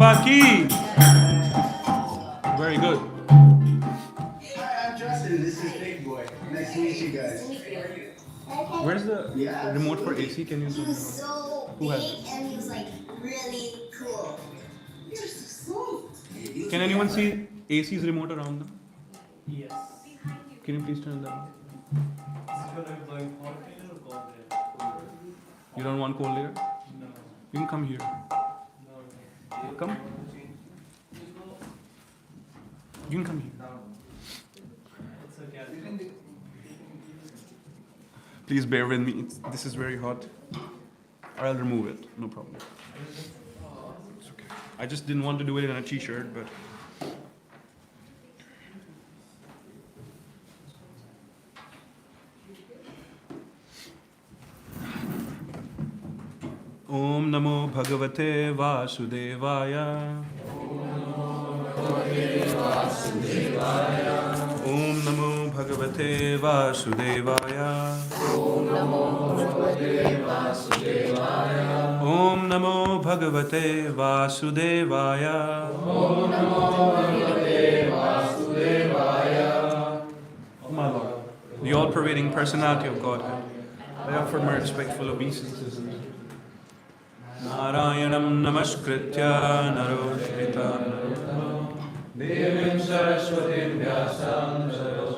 Baki. Very good. Hi, I'm Justin. This is Big Boy. Nice to meet you guys. Where's the remote for AC? Can you He tell was me? so Who has big it? and he was like really cool. You're so sweet. Can anyone see AC's remote around them? Yes. Can you please turn that on? Is it gonna be blowing hot air or cold air? You don't want cold air? No. You can come here. No. Come. You can come here. It's okay. Please bear with me. This is very hot. Or I'll remove it. No problem. It's okay. I just didn't want to do it in a t-shirt, but. Om Namo Bhagavate Vasudevaya. Om Namo Bhagavate Vasudevaya. Om Namo Bhagavate Vasudevaya. Oh my Lord, the all-pervading personality of Godhead, I offer my respectful obeisances. Narayanam Namaskritya Naroshmita Devim Saraswatim Vyasam Saraswati.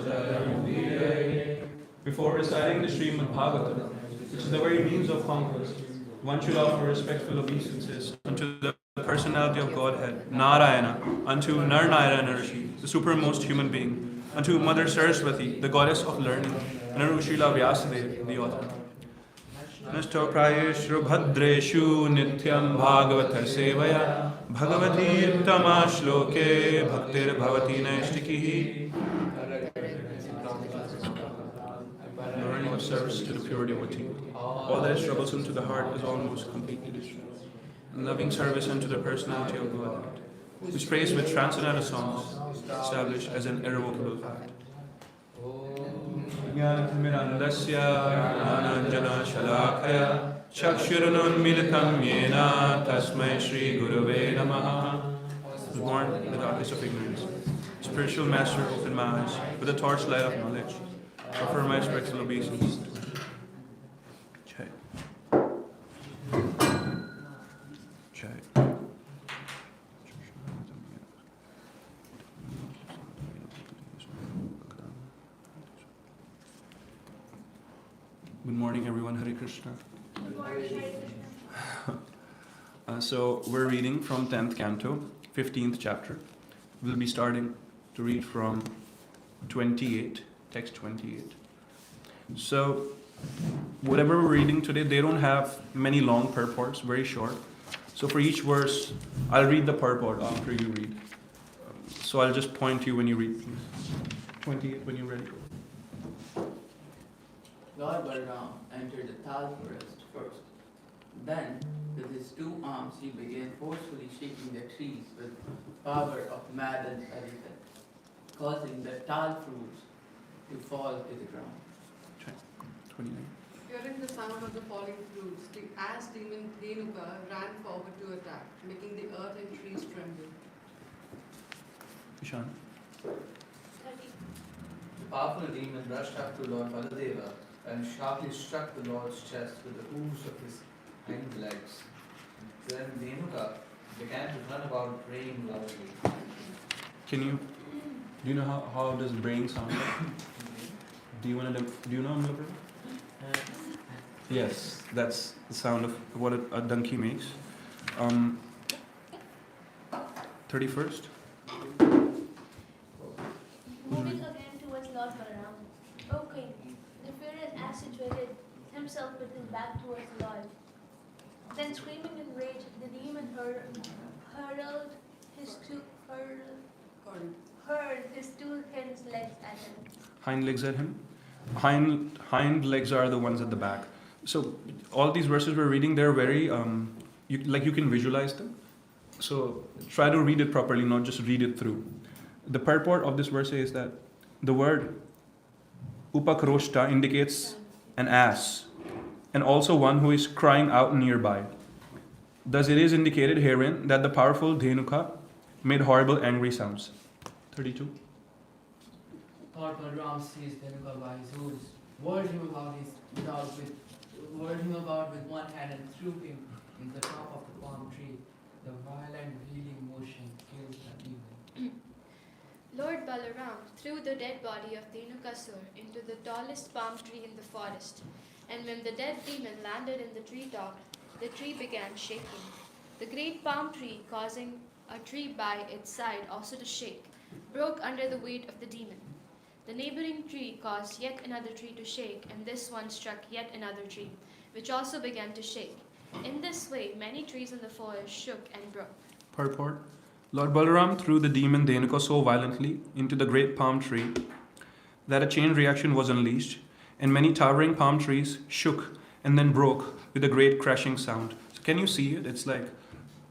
Before reciting the Srimad Bhagavatam, which is the very means of conquest, one should offer respectful obeisances unto the personality of Godhead, Narayana, unto Narayana Rishi, the supermost human being, unto Mother Saraswati, the goddess of learning, and unto Srila Vyasadeva, the author. Nashtoprayeshu bhadreshu nityam bhagavata sevaya bhagavati uttama shloke bhaktir bhavati naishtikihi. Learning of service to the pure devotee. All that is troublesome to the heart is almost completely destroyed. And loving service unto the personality of God, which prays with transcendental songs, established as an irrevocable fact. Jnanatimirandasya jnananjana shalakaya chakshurununmilitam yena tasmai Shri Gurave Namaha. I was born in the darkness of ignorance. Spiritual master opened my eyes with the torchlight of knowledge. Offer my respectful obeisance. Jai. Jai. Good morning, everyone. Hare Krishna. So we're reading from 10th canto, 15th chapter. We'll be starting to read from 28, text 28. So whatever we're reading today, they don't have many long purports, very short. So for each verse, I'll read the purport after you read. So I'll just point to you when you read, please. 28, when you're ready. Lord Balaram entered the Tal forest first. Then, with his two arms, he began forcefully shaking the trees with power of maddened elephant, causing the Tal fruits to fall to the ground. Check. 29. Hearing the sound of the falling fruits, the ass demon Dhenuka ran forward to attack, making the earth and trees tremble. Ishan. The powerful demon rushed up to Lord Baladeva and sharply struck the Lord's chest with the hooves of his hind legs. Then Dhenuka began to run about braying loudly. Do you know how does braying sound like? Do you know Amlapur? Yes, that's the sound of what a donkey makes. 31st. Moving again towards Lord Balaram. O king, the furious ass situated himself with his back towards the Lord. Then screaming in rage, the demon hurled his two legs at him. Hind legs at him. Hind legs are the ones at the back. So all these verses we're reading, they're very you can visualize them. So try to read it properly, not just read it through. The purport of this verse is that the word upakroshta indicates an ass, and also one who is crying out nearby. Thus it is indicated herein that the powerful Dhenuka made horrible angry sounds. 32. Lord Balaram seized Dhenuka by his hooves, whirled him about with one hand and threw him in the top of the palm tree. The violent wheeling motion killed the demon. Lord Balaram threw the dead body of Dhenukasur into the tallest palm tree in the forest, and when the dead demon landed in the treetop, the tree began shaking. The great palm tree, causing a tree by its side also to shake, broke under the weight of the demon. The neighboring tree caused yet another tree to shake, and this one struck yet another tree, which also began to shake. In this way, many trees in the forest shook and broke. Purport. Lord Balaram threw the demon Dhenuka so violently into the great palm tree that a chain reaction was unleashed, and many towering palm trees shook and then broke with a great crashing sound. So can you see it? It's like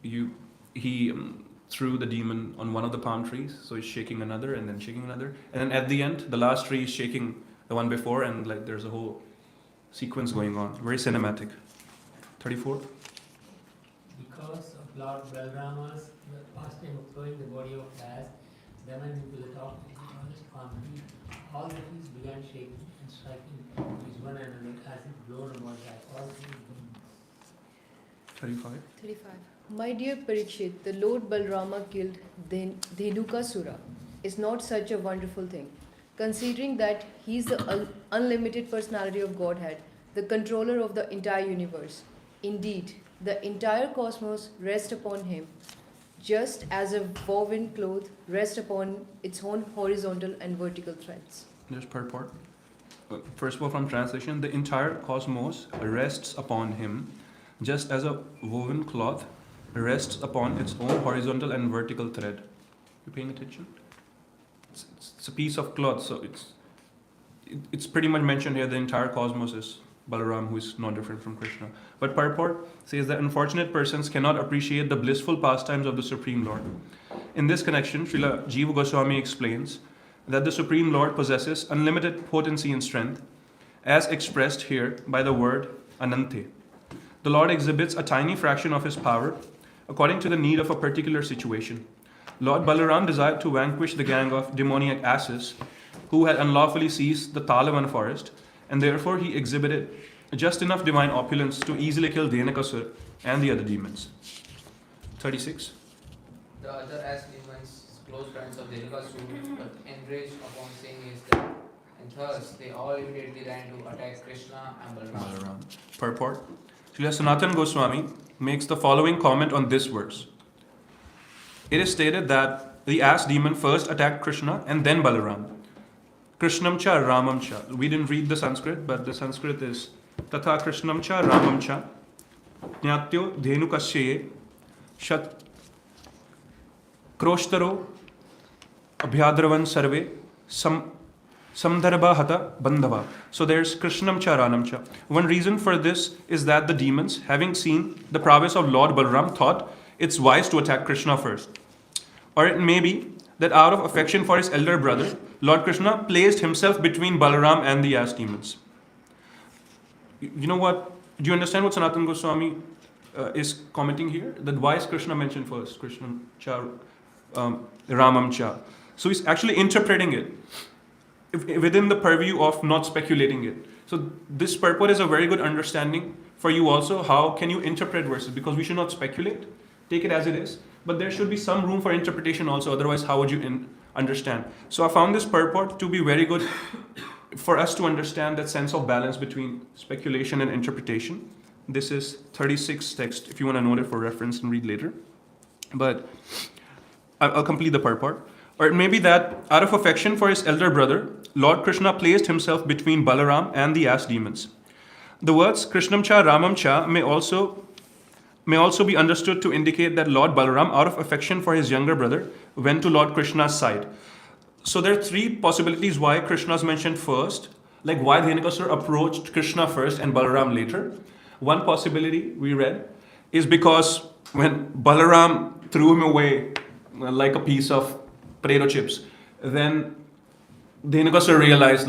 he threw the demon on one of the palm trees, so he's shaking another and then shaking another, and then at the end, the last tree is shaking the one before, and like there's a whole sequence going on. Very cinematic. 34. Because of Lord Balrama's pastime of throwing the body of Vyas, Daman into the top of the tallest palm tree, all the trees began shaking and striking with one another as if blown about by all three winds. 35. 35. My dear Parikshit, the Lord Balrama killed Dhenukasura is not such a wonderful thing, considering that he is the unlimited personality of Godhead, the controller of the entire universe. Indeed, the entire cosmos rests upon him, just as a woven cloth rests upon its own horizontal and vertical threads. There's purport. First of all, from translation, the entire cosmos rests upon him, just as a woven cloth rests upon its own horizontal and vertical thread. You paying attention? It's a piece of cloth, so it's pretty much mentioned here. The entire cosmos is Balaram, who is not different from Krishna. But purport says that unfortunate persons cannot appreciate the blissful pastimes of the Supreme Lord. In this connection, Srila Jiva Goswami explains that the Supreme Lord possesses unlimited potency and strength, as expressed here by the word Anante. The Lord exhibits a tiny fraction of his power according to the need of a particular situation. Lord Balaram desired to vanquish the gang of demoniac asses who had unlawfully seized the Talavan forest, and therefore he exhibited just enough divine opulence to easily kill Dhenukasur and the other demons. 36. The other ass demons, close friends of Dhenukasur, but enraged upon seeing his death, and thus they all immediately ran to attack Krishna and Balaram. Purport. Srila Sanatana Goswami makes the following comment on this verse. It is stated that the ass demon first attacked Krishna and then Balaram. Krishnam cha Ramam cha. We didn't read the Sanskrit, but the Sanskrit is Tatha Krishnam cha Ramam cha Jnatyo Dhenukasye Shat Kroshtaro Abhyadravan Sarve Samdarbha Hata Bandhava. So there's Krishnam cha Ranam cha. One reason for this is that the demons, having seen the prowess of Lord Balaram, thought it's wise to attack Krishna first. Or it may be that out of affection for his elder brother, Lord Krishna placed himself between Balaram and the ass demons. You know what? Do you understand what Sanatana Goswami is commenting here? That why is Krishna mentioned first? Krishna cha, Ramam cha. So he's actually interpreting it within the purview of not speculating it. So this purport is a very good understanding for you also. How can you interpret verses? Because we should not speculate. Take it as it is. But there should be some room for interpretation also. Otherwise, how would you understand? So I found this purport to be very good for us to understand that sense of balance between speculation and interpretation. This is 36 text, if you want to note it for reference and read later. But I'll complete the purport. Or it may be that out of affection for his elder brother, Lord Krishna placed himself between Balaram and the ass demons. The words Krishnam cha Ramam cha may also be understood to indicate that Lord Balaram, out of affection for his younger brother, went to Lord Krishna's side. So there are three possibilities why Krishna is mentioned first, like why Dhenukasur approached Krishna first and Balaram later. One possibility we read is because when Balaram threw him away like a piece of potato chips, then Dhenukasur realized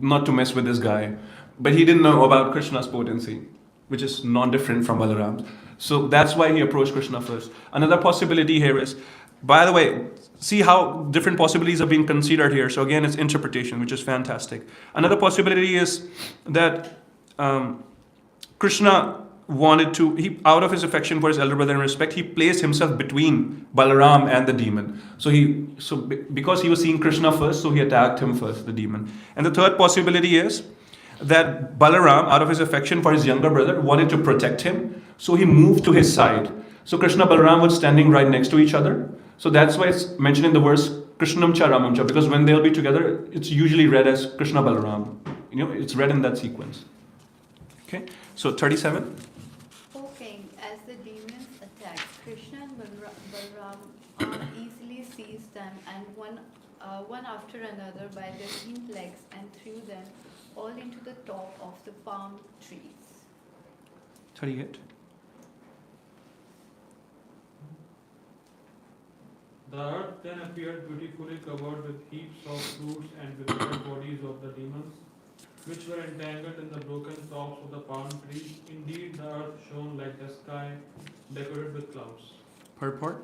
not to mess with this guy. But he didn't know about Krishna's potency, which is non-different from Balaram's. So that's why he approached Krishna first. Another possibility here is, by the way, see how different possibilities are being considered here. So again, it's interpretation, which is fantastic. Another possibility is that Krishna wanted to, he, out of his affection for his elder brother and respect, he placed himself between Balaram and the demon. Because he was seeing Krishna first, so he attacked him first, the demon. And the third possibility is that Balaram, out of his affection for his younger brother, wanted to protect him, so he moved to his side. So Krishna and Balaram were standing right next to each other. So that's why it's mentioned in the verse Krishnam cha Ramam cha, because when they'll be together, it's usually read as Krishna Balaram. It's read in that sequence. Okay, so 37. O king, as the demons attacked, Krishna and Balaram easily seized them and one after another by their hind legs and threw them all into the top of the palm trees. 38. The earth then appeared beautifully covered with heaps of fruits and with dead bodies of the demons, which were entangled in the broken tops of the palm trees. Indeed, the earth shone like the sky, decorated with clouds. Purport.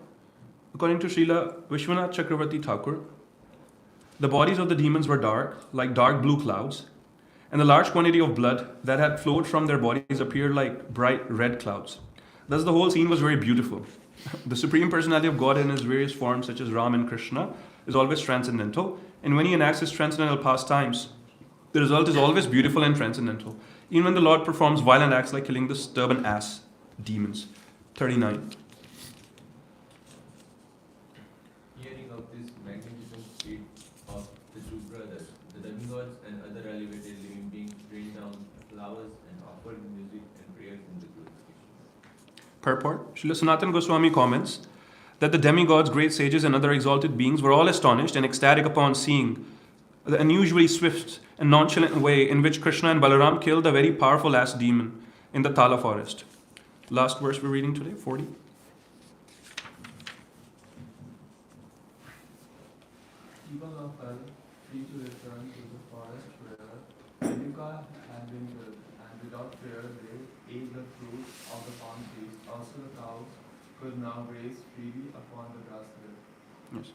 According to Srila Vishwanath Chakravarti Thakur, the bodies of the demons were dark, like dark blue clouds, and the large quantity of blood that had flowed from their bodies appeared like bright red clouds. Thus, the whole scene was very beautiful. The Supreme Personality of God in his various forms, such as Ram and Krishna, is always transcendental, and when he enacts his transcendental pastimes, the result is always beautiful and transcendental, even when the Lord performs violent acts like killing the stubborn ass demons. 39. Hearing of this magnificent feat of the two brothers, the demigods and other elevated living beings rained down flowers and offered music and prayers in the glorification. Purport. Srila Sanatana Goswami comments that the demigods, great sages, and other exalted beings were all astonished and ecstatic upon seeing the unusually swift and nonchalant way in which Krishna and Balaram killed a very powerful ass demon in the Tala forest. Last verse we're reading today, 40. People of Earth free to return to the forest where Renuka had been killed, and without fear they ate the fruit of the palm trees. Also the cows could now graze freely upon the grass there. Yes.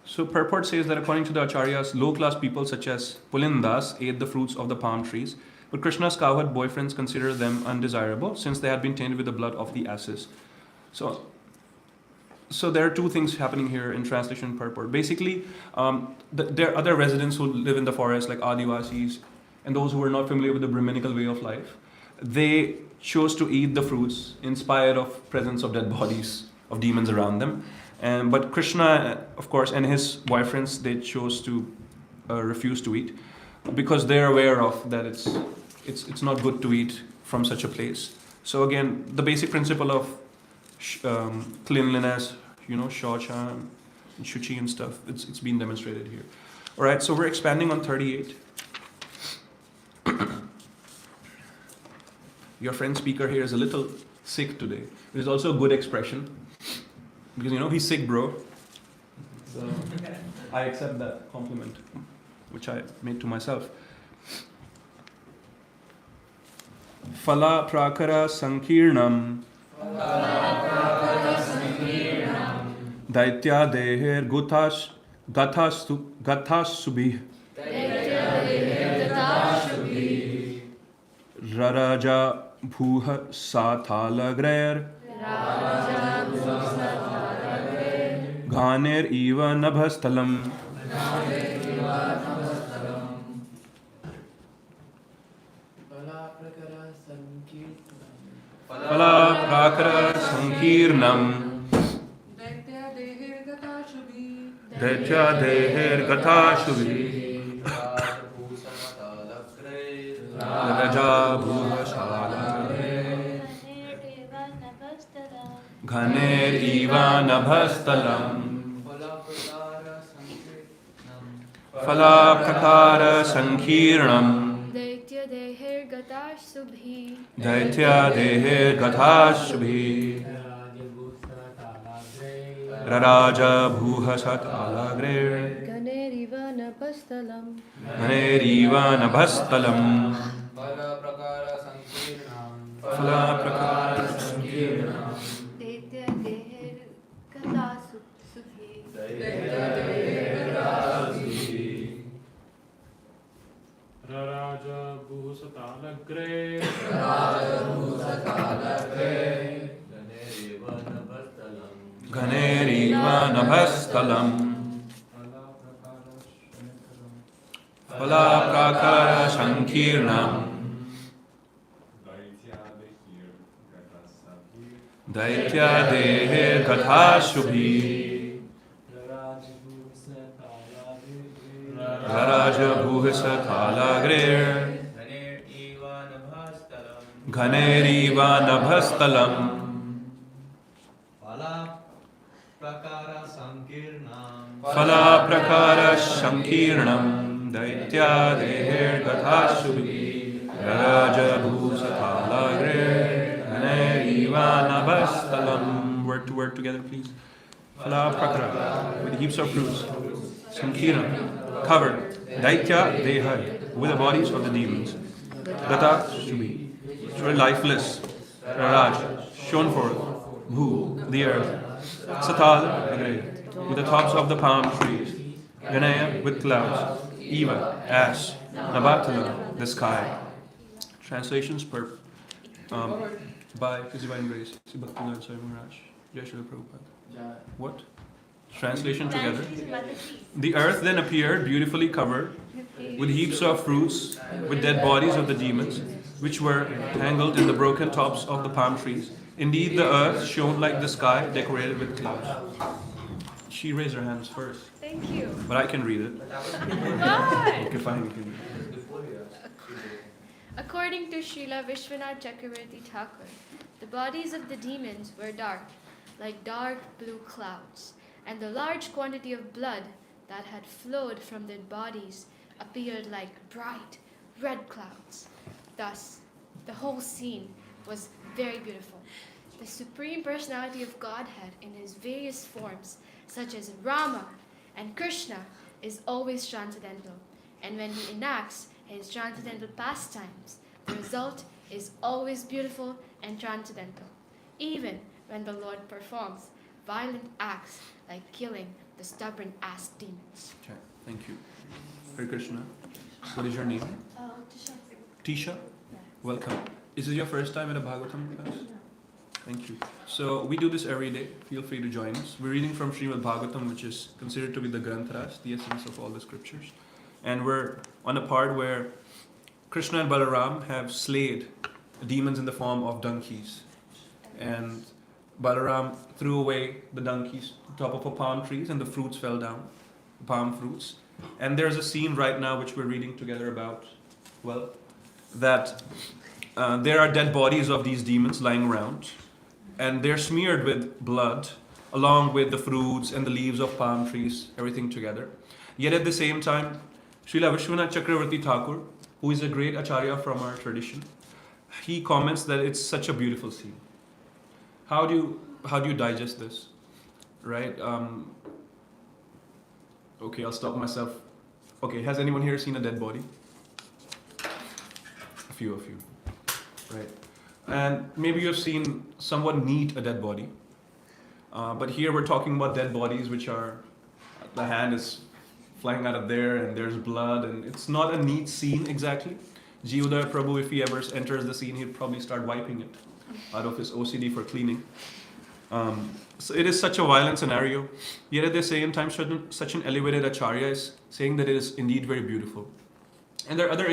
So purport says that according to the Acharyas, low-class people such as Pulindas ate the fruits of the palm trees, but Krishna's cowherd boyfriends considered them undesirable since they had been tainted with the blood of the asses. So there are two things happening here in translation and purport. Basically, there are other residents who live in the forest, like Adivasis, and those who are not familiar with the Brahminical way of life. They chose to eat the fruits in spite of presence of dead bodies of demons around them. But Krishna, of course, and his boyfriends, they chose to refuse to eat because they're aware of that it's not good to eat from such a place. So again, the basic principle of cleanliness, shaucha and shuchi and stuff, it's been demonstrated here. All right, so we're expanding on 38. Your friend speaker here is a little sick today. It is also a good expression. Because he's sick, bro. So I accept that compliment, which I made to myself. Phala prakara sankirnam daitya deher gathas subhi raraja bhuha sathalagrair Ghaner iva nabhastalam. Phala prakara sankirnam. Daitya deher gatha shubhi. Raja bhuha shala. Ghaner iva nabhastalam. Phala prakara sankirnam. Daitya deher gatash subhi. Daitya deher gatha shubhi. Raraja bhuha sat alagre. Ganeriva nabhastalam. Ganeriva nabhastalam. Phala prakara sankirnam. Phala prakara Raraja Bhusatalagre Ghaneriva Nabhastalam Phala Prakara Shankirnam Daitya Dehe Gatha Shubhi Raraja Bhuhisa Thalagrir Ghaneriva Nabhastalam Phala Prakara Shankirnam Daitya Dehe Gatha Shubhi Raraja Bhuhisa Thalagrir Ghaneriva Nabhastalam. Work to work together, please. Phala Prakara, with heaps of fruits. Sankira, covered. Daitya Deha, with the bodies of the demons. Gata Shubhi, which were lifeless. Raraj, shown forth. Bhu, the earth. Satal, the grave, with the tops of the palm trees. Ganaya, with clouds. Eva, ash. Nabatala, the sky. Translations by His Divine Grace, Bhakta Maharaj. Jai Srila Prabhupada. What? Translation together. The earth then appeared beautifully covered with heaps of fruits, with dead bodies of the demons, which were tangled in the broken tops of the palm trees. Indeed, the earth shone like the sky, decorated with clouds. She raised her hands first. Thank you. But I can read it. Why? Okay, fine, you can read it. According to Srila Vishwanath Chakravarti Thakur, the bodies of the demons were dark, like dark blue clouds, and the large quantity of blood that had flowed from their bodies appeared like bright red clouds. Thus, the whole scene was very beautiful. The Supreme Personality of Godhead in his various forms, such as Rama and Krishna, is always transcendental, and when he enacts his transcendental pastimes, the result is always beautiful and transcendental, even when the Lord performs violent acts like killing the stubborn ass demons. Okay, thank you. Hare Krishna. What is your name? Tisha. Tisha? Welcome. Is this your first time at a Bhagavatam class? Thank you. So we do this every day. Feel free to join us. We're reading from Srimad Bhagavatam, which is considered to be the Granthras, the essence of all the scriptures. And we're on a part where Krishna and Balaram have slayed demons in the form of donkeys. And Balaram threw away the donkeys on top of a palm trees, and the fruits fell down, palm fruits. And there's a scene right now which we're reading together about, well, that there are dead bodies of these demons lying around, and they're smeared with blood along with the fruits and the leaves of palm trees, everything together. Yet at the same time, Srila Vishwanath Chakravarti Thakur, who is a great acharya from our tradition, he comments that it's such a beautiful scene. How do you digest this, right? Okay, I'll stop myself. Okay, has anyone here seen a dead body? A few of you, right? And maybe you've seen someone knead a dead body. But here we're talking about dead bodies which are, the hand is flying out of there and there's blood, and it's not a neat scene exactly. Jivadaya Prabhu, if he ever enters the scene, he'd probably start wiping it out of his OCD for cleaning. So it is such a violent scenario. Yet at the same time, such an elevated acharya is saying that it is indeed very beautiful. And there are other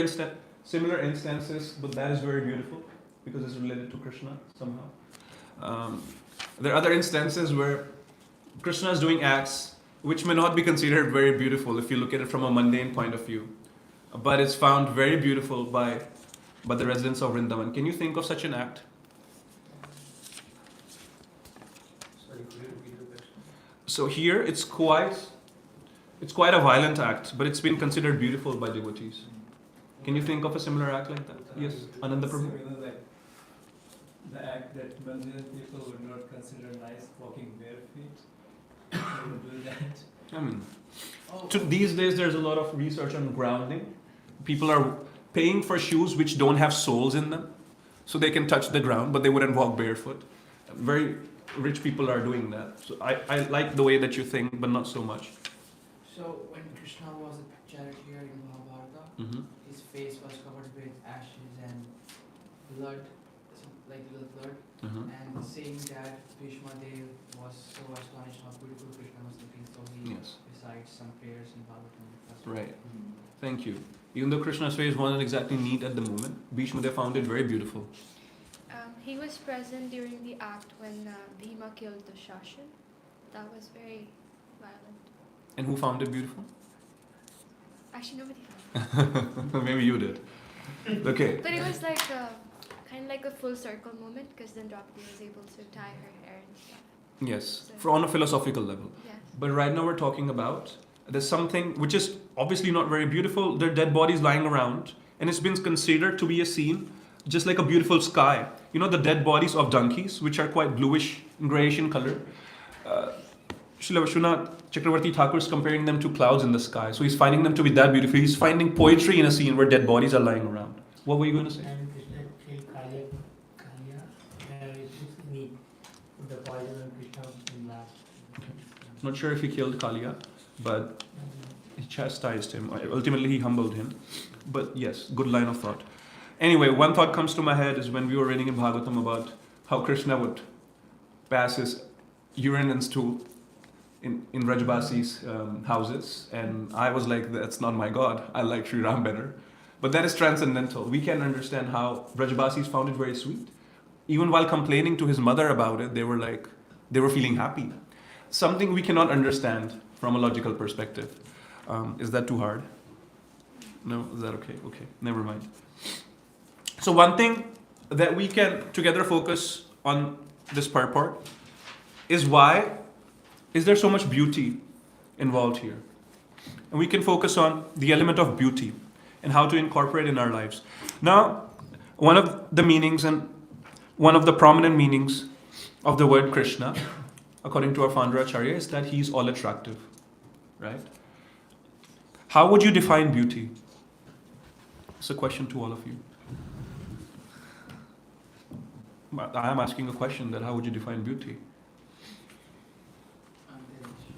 similar instances, but that is very beautiful because it's related to Krishna somehow. There are other instances where Krishna is doing acts which may not be considered very beautiful if you look at it from a mundane point of view, but it's found very beautiful by the residents of Vrindavan. Can you think of such an act? Sorry, could you repeat the question? So here it's quite a violent act, but it's been considered beautiful by devotees. Can you think of a similar act like that? Yes, Ananda Prabhu. Like the act that Bandhan people would not consider nice, walking bare feet. They would do that. I mean, these days there's a lot of research on grounding. People are paying for shoes which don't have soles in them, so they can touch the ground, but they wouldn't walk barefoot. Very rich people are doing that. So I like the way that you think, but not so much. So when Krishna was a charioteer in Mahabharata, Mm-hmm. his face was covered with ashes and blood, like little blood. Mm-hmm. And saying that Bhishma Dev was so astonished how beautiful Krishna was looking, so he Yes. recites some prayers in Bhagavatam. Right. Thank you. Even though Krishna's face wasn't exactly neat at the moment, Bhishma Dev found it very beautiful. He was present during the act when Bhima killed the Shashan. That was very violent. And who found it beautiful? Actually, nobody found it. Maybe you did. Okay. But it was like kind of like a full circle moment because then Draupadi was able to tie her hair and stuff. Yes. So- On a philosophical level. Yes. But right now we're talking about there's something which is obviously not very beautiful. There are dead bodies lying around, and it's been considered to be a scene just like a beautiful sky. You know the dead bodies of donkeys, which are quite bluish and grayish in color. Srila Vishwanath Chakravarti Thakur is comparing them to clouds in the sky. So he's finding them to be that beautiful. He's finding poetry in a scene where dead bodies are lying around. What were you going to say? And Krishna killed Kaliya, it was neat. Put the poison on Krishna in last. Not sure if he killed Kaliya, but he chastised him. Ultimately, he humbled him. But yes, good line of thought. Anyway, one thought comes to my head is when we were reading in Bhagavatam about how Krishna would pass his urine and stool in Rajabasi's houses. And I was like, that's not my God. I like Sri Ram better. But that is transcendental. We can understand how Brajabasis found it very sweet. Even while complaining to his mother about it, they were feeling happy. Something we cannot understand from a logical perspective. Is that too hard? No? Is that okay? Okay, never mind. So one thing that we can together focus on this purport is why is there so much beauty involved here? And we can focus on the element of beauty and how to incorporate in our lives. Now, one of the meanings and one of the prominent meanings of the word Krishna, according to our founder Acharya, is that he's all attractive, right? How would you define beauty? It's a question to all of you. I am asking a question that how would you define beauty?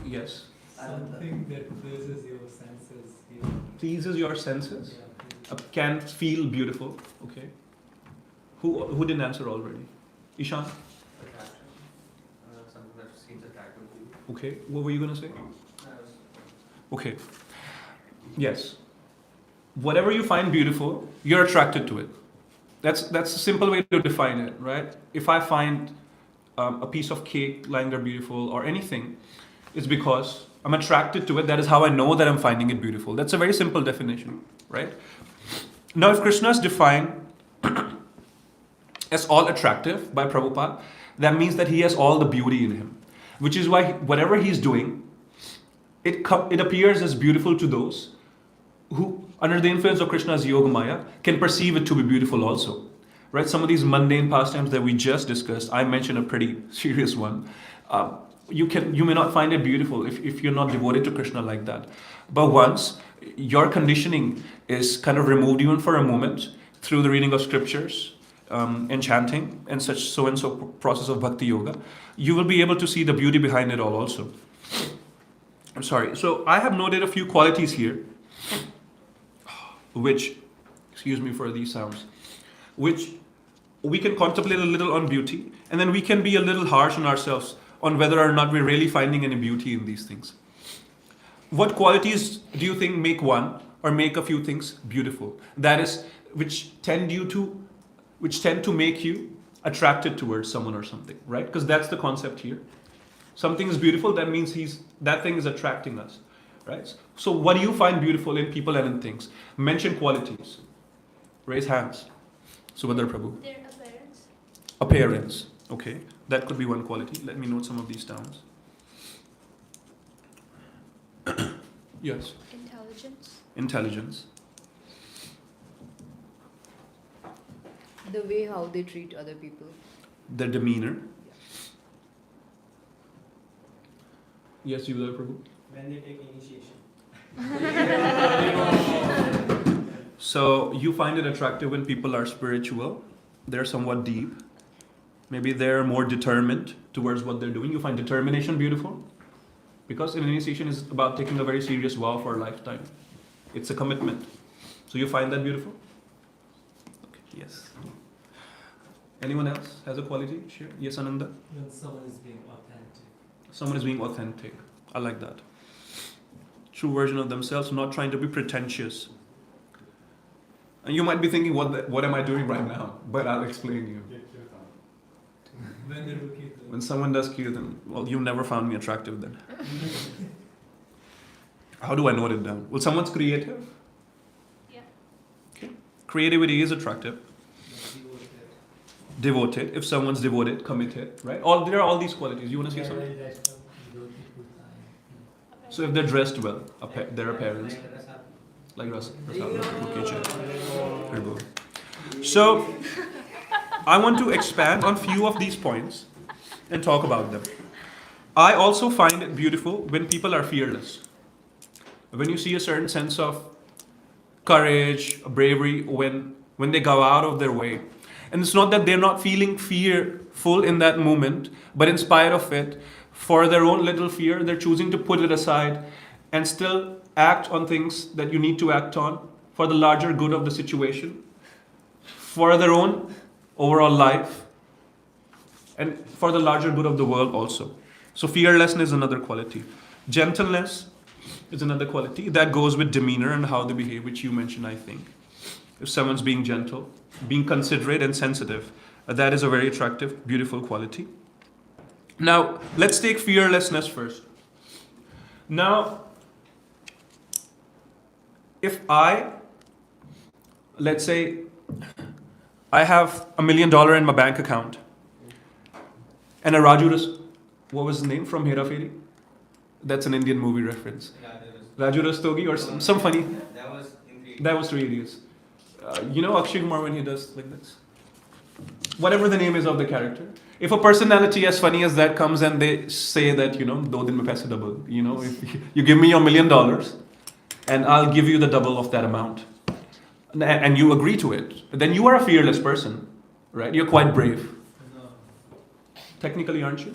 Yes. Something that pleases your senses. Pleases your senses? Yeah. Can feel beautiful. Okay. Who didn't answer already? Ishan? Attraction. Something that seems attractive to you. Okay. What were you going to say? Okay. Yes. Whatever you find beautiful, you're attracted to it. That's a simple way to define it, right? If I find a piece of cake lying there beautiful or anything, it's because I'm attracted to it. That is how I know that I'm finding it beautiful. That's a very simple definition, right? Now, if Krishna is defined as all attractive by Prabhupada, that means that he has all the beauty in him, which is why whatever he's doing, it appears as beautiful to those who, under the influence of Krishna's Yoga Maya, can perceive it to be beautiful also. Right? Some of these mundane pastimes that we just discussed, I mentioned a pretty serious one. You may not find it beautiful if you're not devoted to Krishna like that. But once your conditioning is kind of removed even for a moment through the reading of scriptures and chanting and such so process of bhakti yoga, you will be able to see the beauty behind it all also. I'm sorry. So I have noted a few qualities here which, excuse me for these sounds, which we can contemplate a little on beauty, and then we can be a little harsh on ourselves on whether or not we're really finding any beauty in these things. What qualities do you think make one or make a few things beautiful? That is, which tend to make you attracted towards someone or something, right? Because that's the concept here. Something is beautiful, that means that thing is attracting us, right? So what do you find beautiful in people and in things? Mention qualities. Raise hands. Subhadra Prabhu. Their appearance. Appearance. Okay, that could be one quality. Let me note some of these down. Yes. Intelligence. Intelligence. The way how they treat other people. The demeanor. Yes, Subhadra Prabhu. When they take initiation. So you find it attractive when people are spiritual, they're somewhat deep. Maybe they're more determined towards what they're doing. You find determination beautiful because an initiation is about taking a very serious vow for a lifetime. It's a commitment. So you find that beautiful? Okay, yes. Anyone else has a quality? Sure. Yes, Ananda? When someone is being authentic. Someone is being authentic. I like that. True version of themselves, not trying to be pretentious. And you might be thinking, what am I doing right now? But I'll explain you. When they do kirtan. When someone does kirtan, well, you never found me attractive then. How do I note it down? Well, someone's creative? Yeah. Okay. Creativity is attractive. Devoted. If someone's devoted, committed, right? There are all these qualities. You want to say something? So if they're dressed well, their appearance. Like Rasa. Okay, so, I want to expand on few of these points and talk about them. I also find it beautiful when people are fearless. When you see a certain sense of courage, bravery, when they go out of their way. And it's not that they're not feeling fearful in that moment, but in spite of it, for their own little fear, they're choosing to put it aside and still act on things that you need to act on for the larger good of the situation, for their own overall life, and for the larger good of the world also. So fearlessness is another quality. Gentleness is another quality that goes with demeanor and how they behave, which you mentioned, I think. If someone's being gentle, being considerate and sensitive, that is a very attractive, beautiful quality. Now, let's take fearlessness first. Now, if let's say, I have $1 million in my bank account, and a Raju, what was his name from Hera Fairy? That's an Indian movie reference. Raju Rastogi or some funny. That was 3 Idiots. You know Akshay Kumar when he does like this? Whatever the name is of the character. If a personality as funny as that comes and they say that, do din mein paise double, if you give me your $1 million and I'll give you the double of that amount, and you agree to it, then you are a fearless person, right? You're quite brave. No. Technically, aren't you?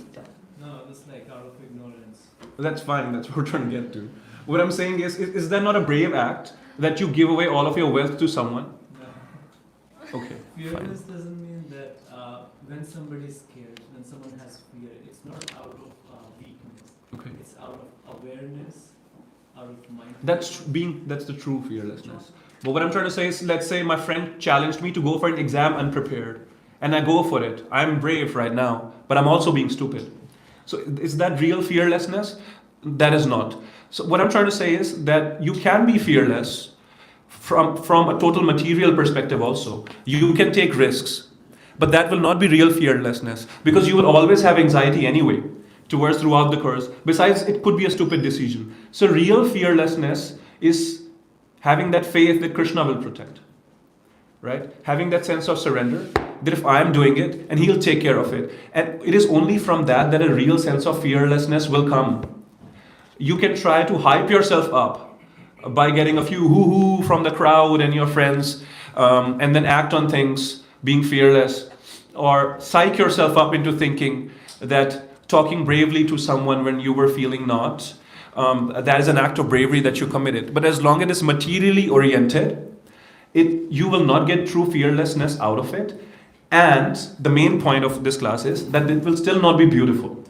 No, that's like out of ignorance. That's fine, that's what we're trying to get to. What I'm saying is that not a brave act that you give away all of your wealth to someone? No. Okay, Fearless fine. doesn't mean that when somebody is scared, when someone has fear, it's not out of weakness. Okay. It's out of awareness, out of mindfulness. That's the true fearlessness. But what I'm trying to say is, let's say my friend challenged me to go for an exam unprepared, and I go for it. I'm brave right now, but I'm also being stupid. So is that real fearlessness? That is not. So what I'm trying to say is that you can be fearless from a total material perspective also. You can take risks, but that will not be real fearlessness, because you will always have anxiety anyway throughout the course. Besides, it could be a stupid decision. So real fearlessness is having that faith that Krishna will protect, right? Having that sense of surrender, that if I am doing it, and he'll take care of it. And it is only from that a real sense of fearlessness will come. You can try to hype yourself up by getting a few hoo-hoo from the crowd and your friends, and then act on things, being fearless, or psych yourself up into thinking that talking bravely to someone when you were feeling not, that is an act of bravery that you committed. But as long as it's materially oriented, you will not get true fearlessness out of it. And the main point of this class is that it will still not be beautiful,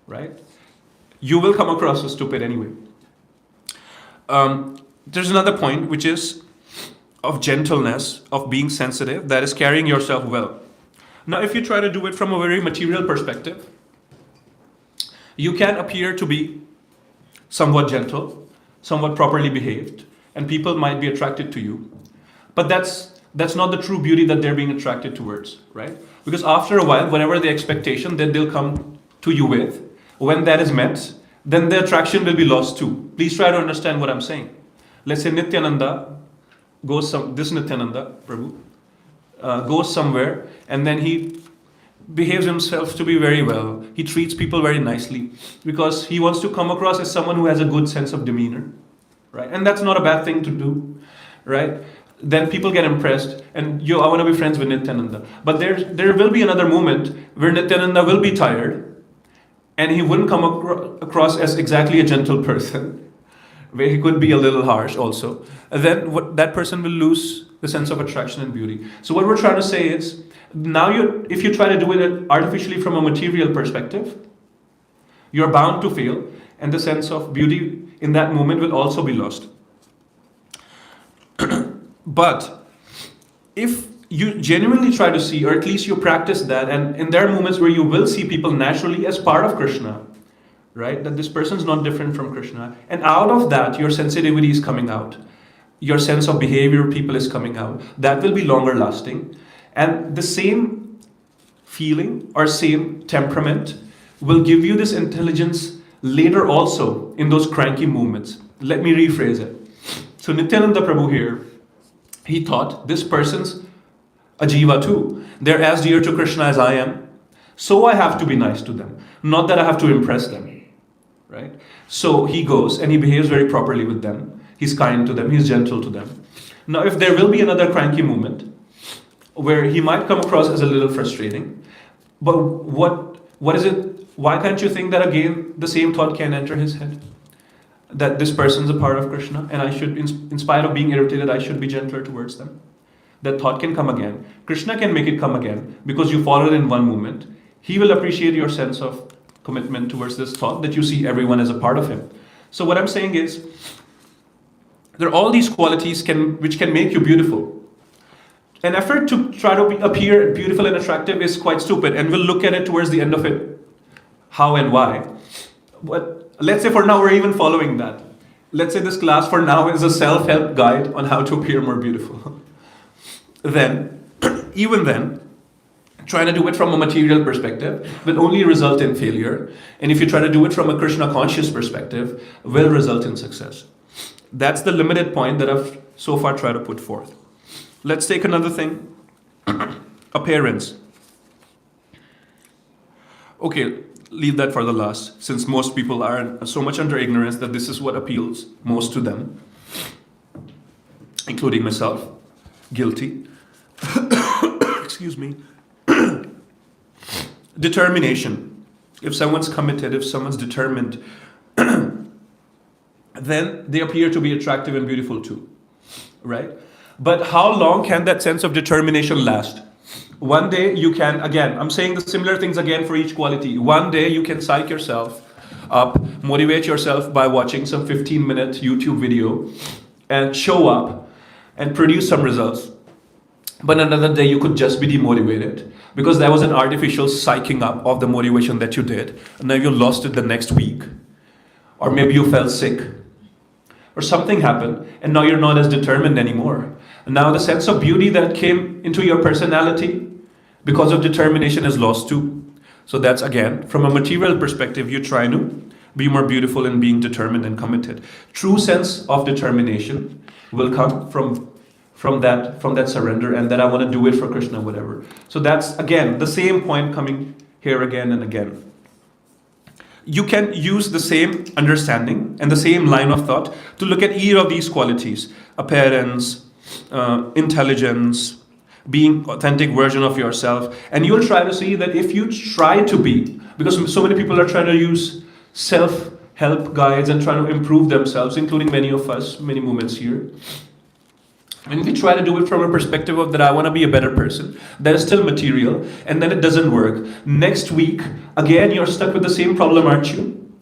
right? You will come across as stupid anyway. There's another point, which is of gentleness, of being sensitive, that is carrying yourself well. Now, if you try to do it from a very material perspective, you can appear to be somewhat gentle, somewhat properly behaved, and people might be attracted to you. But that's not the true beauty that they're being attracted towards, right? Because after a while, whatever the expectation that they'll come to you with, when that is met, then the attraction will be lost too. Please try to understand what I'm saying. Let's say Nityananda this Nityananda Prabhu goes somewhere, and then he behaves himself to be very well. He treats people very nicely because he wants to come across as someone who has a good sense of demeanor, right? And that's not a bad thing to do, right? then people get impressed, and I want to be friends with Nityananda. But there will be another moment where Nityananda will be tired, and he wouldn't come across as exactly a gentle person, where he could be a little harsh also. And then that person will lose the sense of attraction and beauty. So what we're trying to say is, now if you try to do it artificially from a material perspective, you're bound to fail, and the sense of beauty in that moment will also be lost. But if you genuinely try to see, or at least you practice that, and there are moments where you will see people naturally as part of Krishna, right? That this person is not different from Krishna. And out of that, your sensitivity is coming out. Your sense of behavior of people is coming out. That will be longer lasting. And the same feeling or same temperament will give you this intelligence later also in those cranky moments. Let me rephrase it. So Nityananda Prabhu here, he thought this person's a jiva too. They're as dear to Krishna as I am. So I have to be nice to them. Not that I have to impress them. Right? So he goes and he behaves very properly with them. He's kind to them. He's gentle to them. Now if there will be another cranky moment where he might come across as a little frustrating, but what is it? Why can't you think that again the same thought can enter his head? That this person's a part of Krishna, and I should, in spite of being irritated, I should be gentler towards them. That thought can come again. Krishna can make it come again because you followed in one moment. He will appreciate your sense of commitment towards this thought, that you see everyone as a part of him. So what I'm saying is, there are all these qualities which can make you beautiful. An effort to try to appear beautiful and attractive is quite stupid, and we'll look at it towards the end of it, how and why. But let's say for now we're even following that. Let's say this class for now is a self-help guide on how to appear more beautiful. Then, even then, trying to do it from a material perspective will only result in failure. And if you try to do it from a Krishna conscious perspective, will result in success. That's the limited point that I've so far tried to put forth. Let's take another thing. Appearance. Okay, leave that for the last, since most people are so much under ignorance that this is what appeals most to them, including myself, guilty. Excuse me. Determination. If someone's committed, if someone's determined, then they appear to be attractive and beautiful too, right? But how long can that sense of determination last? One day you can, again, I'm saying the similar things again for each quality. One day you can psych yourself up, motivate yourself by watching some 15-minute YouTube video and show up and produce some results. But another day you could just be demotivated because that was an artificial psyching up of the motivation that you did. And now you lost it the next week. Or maybe you fell sick. Or something happened and now you're not as determined anymore. And now the sense of beauty that came into your personality because of determination is lost too. So that's again, from a material perspective, you're trying to be more beautiful and being determined and committed. True sense of determination will come from that surrender and that I want to do it for Krishna, whatever. So that's again the same point coming here again and again. You can use the same understanding and the same line of thought to look at either of these qualities: appearance, intelligence, being authentic version of yourself. And you'll try to see that if you try to be, because so many people are trying to use self-help guides and trying to improve themselves, including many of us, many moments here. And we try to do it from a perspective of that I want to be a better person, that is still material, and then it doesn't work. Next week, again, you're stuck with the same problem, aren't you?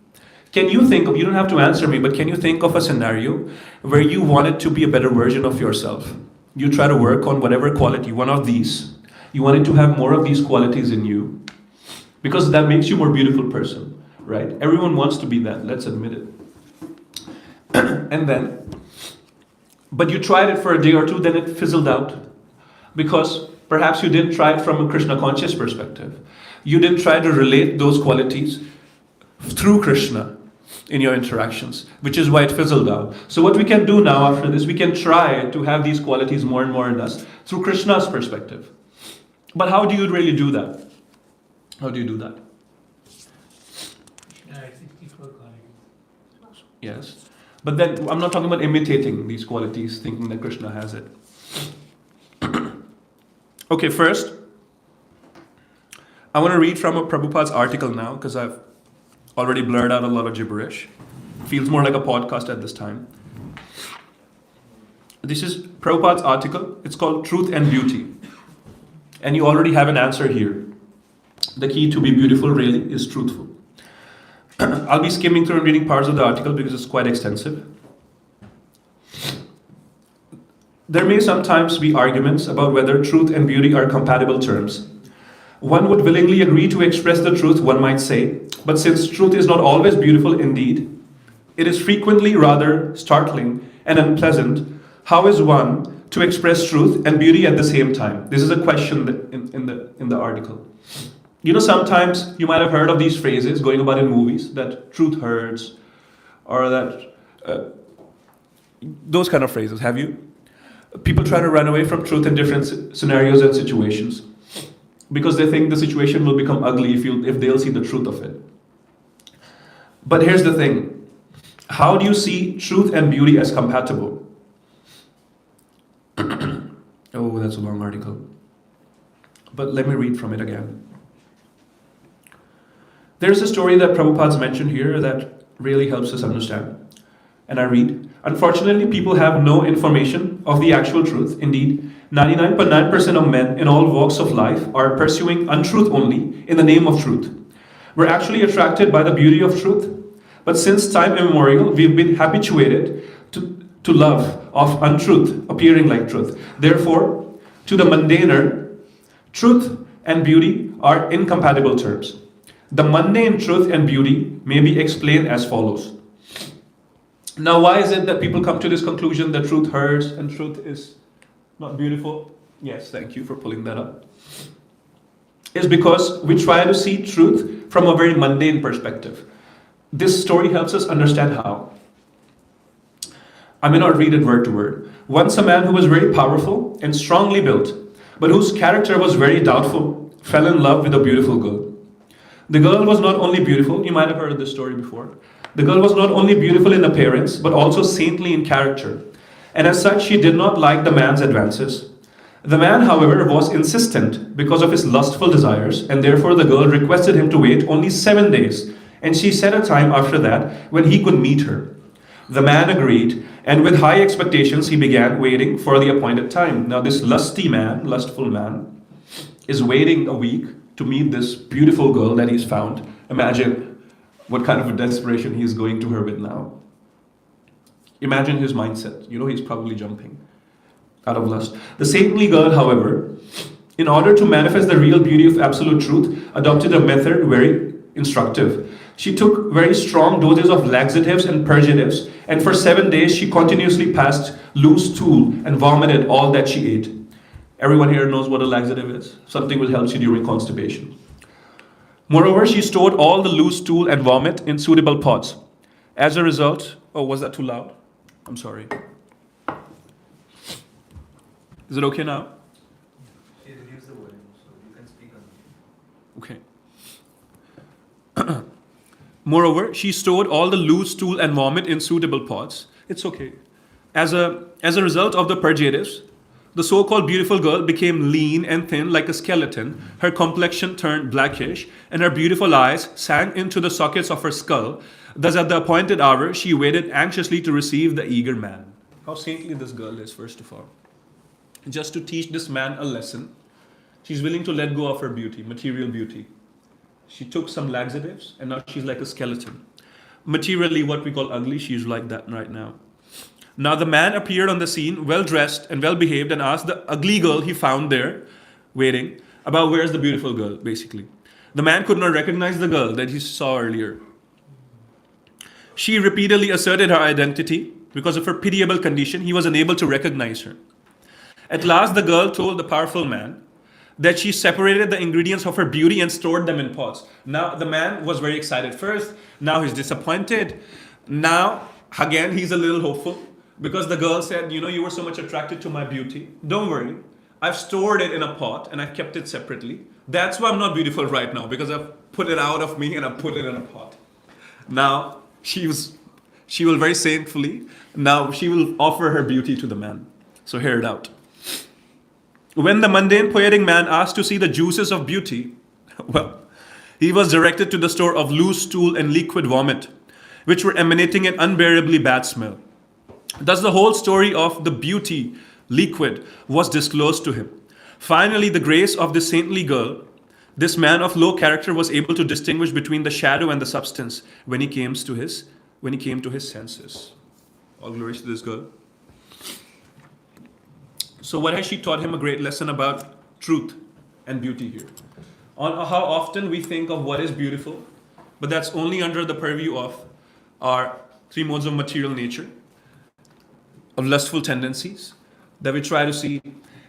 Can you think of, you don't have to answer me, but can you think of a scenario where you wanted to be a better version of yourself? You try to work on whatever quality, one of these. You wanted to have more of these qualities in you because that makes you a more beautiful person, right? Everyone wants to be that, let's admit it. And then, but you tried it for a day or two, then it fizzled out. Because perhaps you didn't try it from a Krishna conscious perspective. You didn't try to relate those qualities through Krishna in your interactions, which is why it fizzled out. So what we can do now after this, we can try to have these qualities more and more in us through Krishna's perspective. But how do you really do that? How do you do that? 64 qualities. Yes. But then I'm not talking about imitating these qualities, thinking that Krishna has it. Okay, first, I want to read from a Prabhupada's article now because I've already blurred out a lot of gibberish. Feels more like a podcast at this time. This is Prabhupada's article. It's called Truth and Beauty. And you already have an answer here. The key to be beautiful really is truthful. I'll be skimming through and reading parts of the article because it's quite extensive. There may sometimes be arguments about whether truth and beauty are compatible terms. One would willingly agree to express the truth, one might say, but since truth is not always beautiful indeed, it is frequently rather startling and unpleasant. How is one to express truth and beauty at the same time? This is a question in the article. You know, sometimes you might have heard of these phrases going about in movies, that truth hurts, or that, those kind of phrases, have you? People try to run away from truth in different scenarios and situations because they think the situation will become ugly if they'll see the truth of it. But here's the thing. How do you see truth and beauty as compatible? Oh, that's a long article. But let me read from it again. There's a story that Prabhupada's mentioned here that really helps us understand. And I read, unfortunately, people have no information of the actual truth. Indeed, 99.9% of men in all walks of life are pursuing untruth only in the name of truth. We're actually attracted by the beauty of truth. But since time immemorial, we've been habituated to love of untruth appearing like truth. Therefore, to the mundaner, truth and beauty are incompatible terms. The mundane truth and beauty may be explained as follows. Now, why is it that people come to this conclusion that truth hurts and truth is not beautiful? Yes, thank you for pulling that up. It's because we try to see truth from a very mundane perspective. This story helps us understand how. I may not read it word to word. Once a man who was very powerful and strongly built, but whose character was very doubtful, fell in love with a beautiful girl. The girl was not only beautiful, you might have heard of this story before. The girl was not only beautiful in appearance, but also saintly in character. And as such, she did not like the man's advances. The man, however, was insistent because of his lustful desires, and therefore the girl requested him to wait only 7 days, and she set a time after that when he could meet her. The man agreed, and with high expectations, he began waiting for the appointed time. Now, this lustful man, is waiting a week to meet this beautiful girl that he's found. Imagine what kind of a desperation he is going to her with now. Imagine his mindset. You know, he's probably jumping out of lust. The saintly girl, however, in order to manifest the real beauty of absolute truth, adopted a method very instructive. She took very strong doses of laxatives and purgatives, and for 7 days she continuously passed loose stool and vomited all that she ate. Everyone here knows what a laxative is. Something will help you during constipation. Moreover, she stored all the loose stool and vomit in suitable pots. As a result, oh, was that too loud? I'm sorry. Is it okay now? She reduced the volume, so you can speak on it. Okay. Moreover, she stored all the loose stool and vomit in suitable pots. It's okay. As a result of the purgatives, the so-called beautiful girl became lean and thin like a skeleton. Her complexion turned blackish, and her beautiful eyes sank into the sockets of her skull. Thus, at the appointed hour, she waited anxiously to receive the eager man. How saintly this girl is, first of all. Just to teach this man a lesson, she's willing to let go of her beauty, material beauty. She took some laxatives, and now she's like a skeleton. Materially, what we call ugly, she's like that right now. Now the man appeared on the scene, well-dressed and well-behaved, and asked the ugly girl he found there, waiting, about where's the beautiful girl, basically. The man could not recognize the girl that he saw earlier. She repeatedly asserted her identity. Because of her pitiable condition, he was unable to recognize her. At last, the girl told the powerful man that she separated the ingredients of her beauty and stored them in pots. Now, the man was very excited first. Now he's disappointed. Now, again, he's a little hopeful. Because the girl said, you know, you were so much attracted to my beauty. Don't worry. I've stored it in a pot and I've kept it separately. That's why I'm not beautiful right now, because I've put it out of me and I've put it in a pot. Now, she will very saintfully, now she will offer her beauty to the man. So hear it out. When the mundane poetic man asked to see the juices of beauty, well, he was directed to the store of loose stool and liquid vomit, which were emanating an unbearably bad smell. Thus, the whole story of the beauty liquid was disclosed to him. Finally, the grace of this saintly girl, this man of low character, was able to distinguish between the shadow and the substance when he came to his senses. All glories to this girl. So, what has she taught him? A great lesson about truth and beauty here. On how often we think of what is beautiful, but that's only under the purview of our three modes of material nature, of lustful tendencies that we try to see.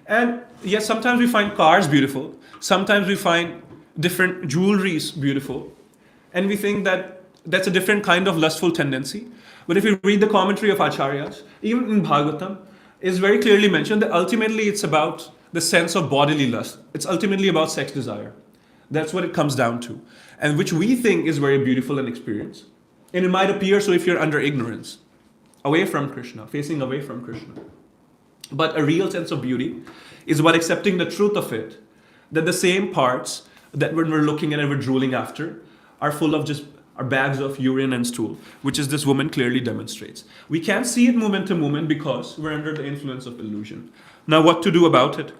And yes, sometimes we find cars beautiful, sometimes we find different jewelries beautiful, and we think that that's a different kind of lustful tendency. But if you read the commentary of Acharyas, even in Bhagavatam, it's very clearly mentioned that ultimately it's about the sense of bodily lust. It's ultimately about sex desire. That's what it comes down to, and which we think is very beautiful in experience. And it might appear so if you're under ignorance, away from Krishna, facing away from Krishna. But a real sense of beauty is about accepting the truth of it, that the same parts that when we're looking at and we're drooling after are full of just are bags of urine and stool, which is this woman clearly demonstrates. We can't see it moment to moment because we're under the influence of illusion. Now, what to do about it?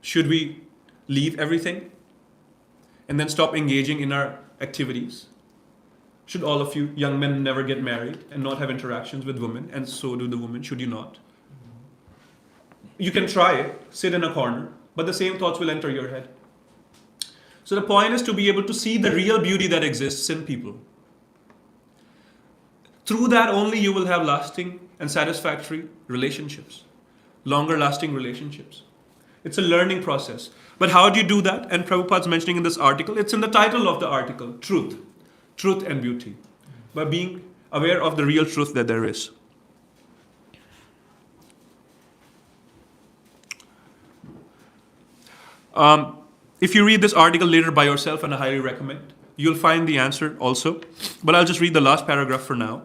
Should we leave everything and then stop engaging in our activities? Should all of you young men never get married and not have interactions with women, and so do the women? Should you not? You can try it, sit in a corner, but the same thoughts will enter your head. So the point is to be able to see the real beauty that exists in people. Through that only you will have lasting and satisfactory relationships, longer lasting relationships. It's a learning process. But how do you do that? And Prabhupada's mentioning in this article, it's in the title of the article, truth. Truth and beauty. By being aware of the real truth that there is. If you read this article later by yourself, and I highly recommend, you'll find the answer also. But I'll just read the last paragraph for now.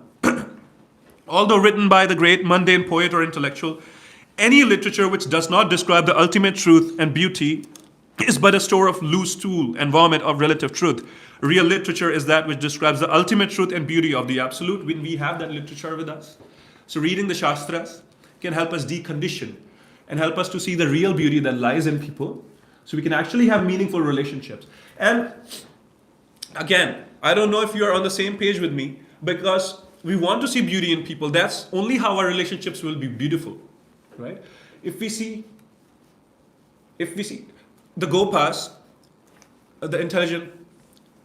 Although written by the great mundane poet or intellectual, any literature which does not describe the ultimate truth and beauty is but a store of loose stool and vomit of relative truth. Real literature is that which describes the ultimate truth and beauty of the absolute, when we have that literature with us. So reading the Shastras can help us decondition and help us to see the real beauty that lies in people, so we can actually have meaningful relationships. And again, I don't know if you are on the same page with me, because we want to see beauty in people. That's only how our relationships will be beautiful, right? If we see the Gopas, the intelligent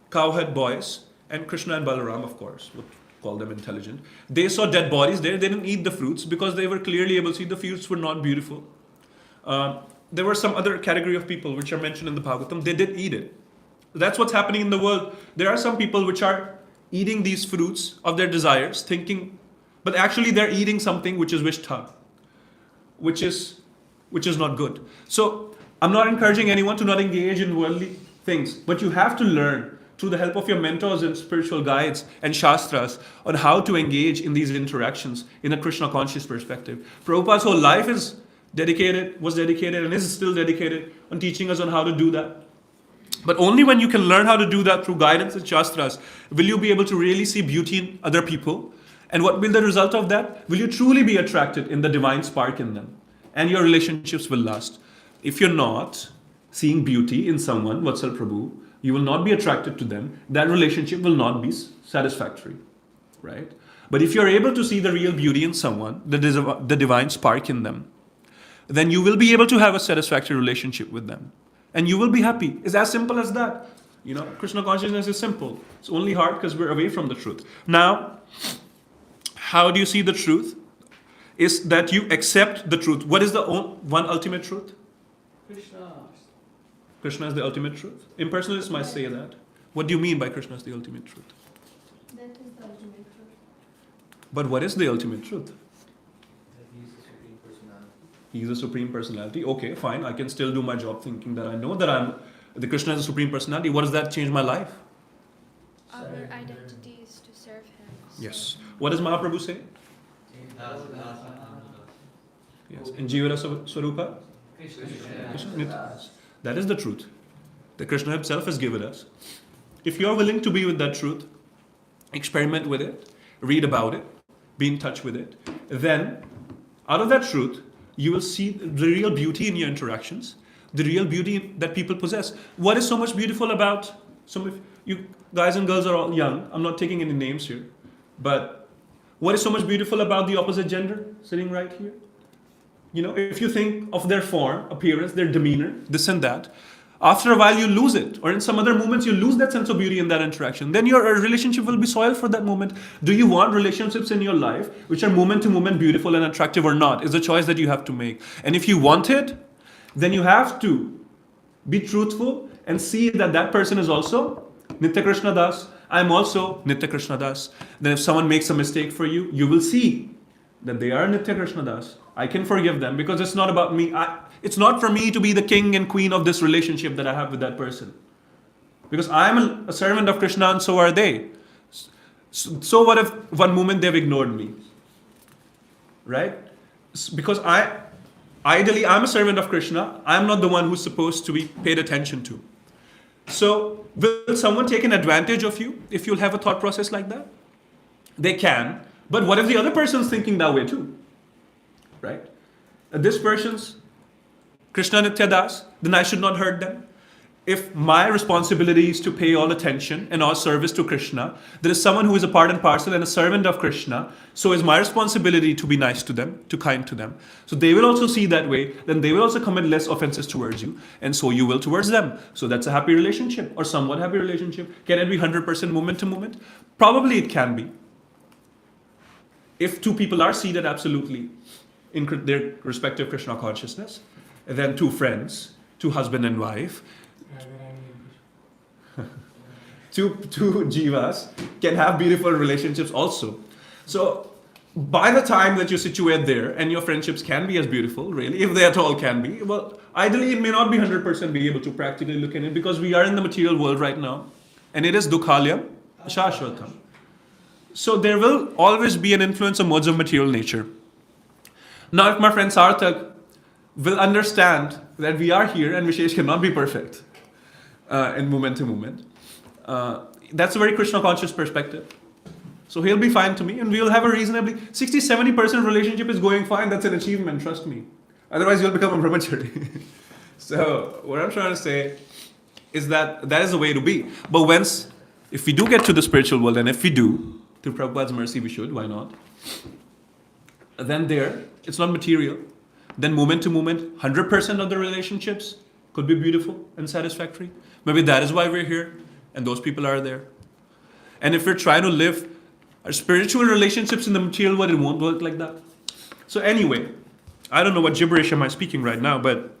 cowherd boys, and Krishna and Balaram, of course, would call them intelligent. They saw dead bodies there. They didn't eat the fruits because they were clearly able to see the fruits were not beautiful. There were some other category of people which are mentioned in the Bhagavatam. They did eat it. That's what's happening in the world. There are some people which are eating these fruits of their desires, thinking, but actually they're eating something which is vishtha, which is not good. So I'm not encouraging anyone to not engage in worldly things, but you have to learn through the help of your mentors and spiritual guides and shastras on how to engage in these interactions in a Krishna conscious perspective. Prabhupada's whole life was dedicated and is still dedicated on teaching us on how to do that. But only when you can learn how to do that through guidance and shastras will you be able to really see beauty in other people. And what will the result of that? Will you truly be attracted in the divine spark in them? And your relationships will last. If you're not seeing beauty in someone, Vatsal Prabhu, you will not be attracted to them. That relationship will not be satisfactory, right? But if you're able to see the real beauty in someone, the divine spark in them, then you will be able to have a satisfactory relationship with them. And you will be happy. It's as simple as that. You know, Krishna consciousness is simple. It's only hard because we're away from the truth. Now, how do you see the truth? Is that you accept the truth. What is the one ultimate truth? Krishna. Krishna is the ultimate truth. Impersonalists might say that. What do you mean by Krishna is the ultimate truth? That is the ultimate truth. But what is the ultimate truth? He is the Supreme Personality. He's a Supreme Personality. Okay, fine. I can still do my job thinking that I know that the Krishna is a Supreme Personality. What does that change my life? Our identity is to serve him. Yes. What does Mahaprabhu say? Yes. And Jivara Swarupa? Krishna Krishna Nitya Nitya Das. Das. That is the truth that Krishna himself has given us. If you are willing to be with that truth, experiment with it, read about it, be in touch with it, then out of that truth, you will see the real beauty in your interactions, the real beauty that people possess. What is so much beautiful about some of you guys and girls are all young. I'm not taking any names here, but what is so much beautiful about the opposite gender sitting right here? You know, if you think of their form, appearance, their demeanor, this and that, after a while you lose it, or in some other moments you lose that sense of beauty in that interaction. Then your relationship will be soiled for that moment. Do you want relationships in your life which are moment to moment beautiful and attractive or not? Is a choice that you have to make. And if you want it, then you have to be truthful and see that that person is also Nitya Krishna Das. I'm also Nitya Krishna Das. Then if someone makes a mistake for you, you will see that they are Nitya Krishna Das. I can forgive them because it's not about me. It's not for me to be the king and queen of this relationship that I have with that person. Because I'm a servant of Krishna and so are they. So what if one moment they've ignored me? Right? Because ideally I'm a servant of Krishna. I'm not the one who's supposed to be paid attention to. So will someone take an advantage of you if you'll have a thought process like that? They can. But what if the other person's thinking that way too? Right? This person's Krishna Nitya Das, then I should not hurt them. If my responsibility is to pay all attention and all service to Krishna, there is someone who is a part and parcel and a servant of Krishna, so is my responsibility to be nice to them, to kind to them. So they will also see that way, then they will also commit less offenses towards you, and so you will towards them. So that's a happy relationship, or somewhat happy relationship. Can it be 100% moment to moment? Probably it can be. If two people are seated absolutely in their respective Krishna consciousness, and then two friends, two husband and wife, two jivas can have beautiful relationships also. So by the time that you're situated there, and your friendships can be as beautiful, really, if they at all can be, well, ideally it may not be 100% be able to practically look at it because we are in the material world right now, and it is dukhalyam shashvatam. So there will always be an influence of modes of material nature. Now, if my friend Sarthak will understand that we are here and Vishesh cannot be perfect in moment to moment, that's a very Krishna conscious perspective. So he'll be fine to me and we'll have a reasonably 60-70% relationship is going fine. That's an achievement, trust me. Otherwise you'll become a brahmachari. So what I'm trying to say is that that is the way to be. But if we do get to the spiritual world, and if we do, through Prabhupada's mercy we should, why not? Then it's not material. Then moment to moment, 100% of the relationships could be beautiful and satisfactory. Maybe that is why we're here, and those people are there. And if we're trying to live our spiritual relationships in the material world, it won't work like that. So anyway, I don't know what gibberish am I speaking right now, but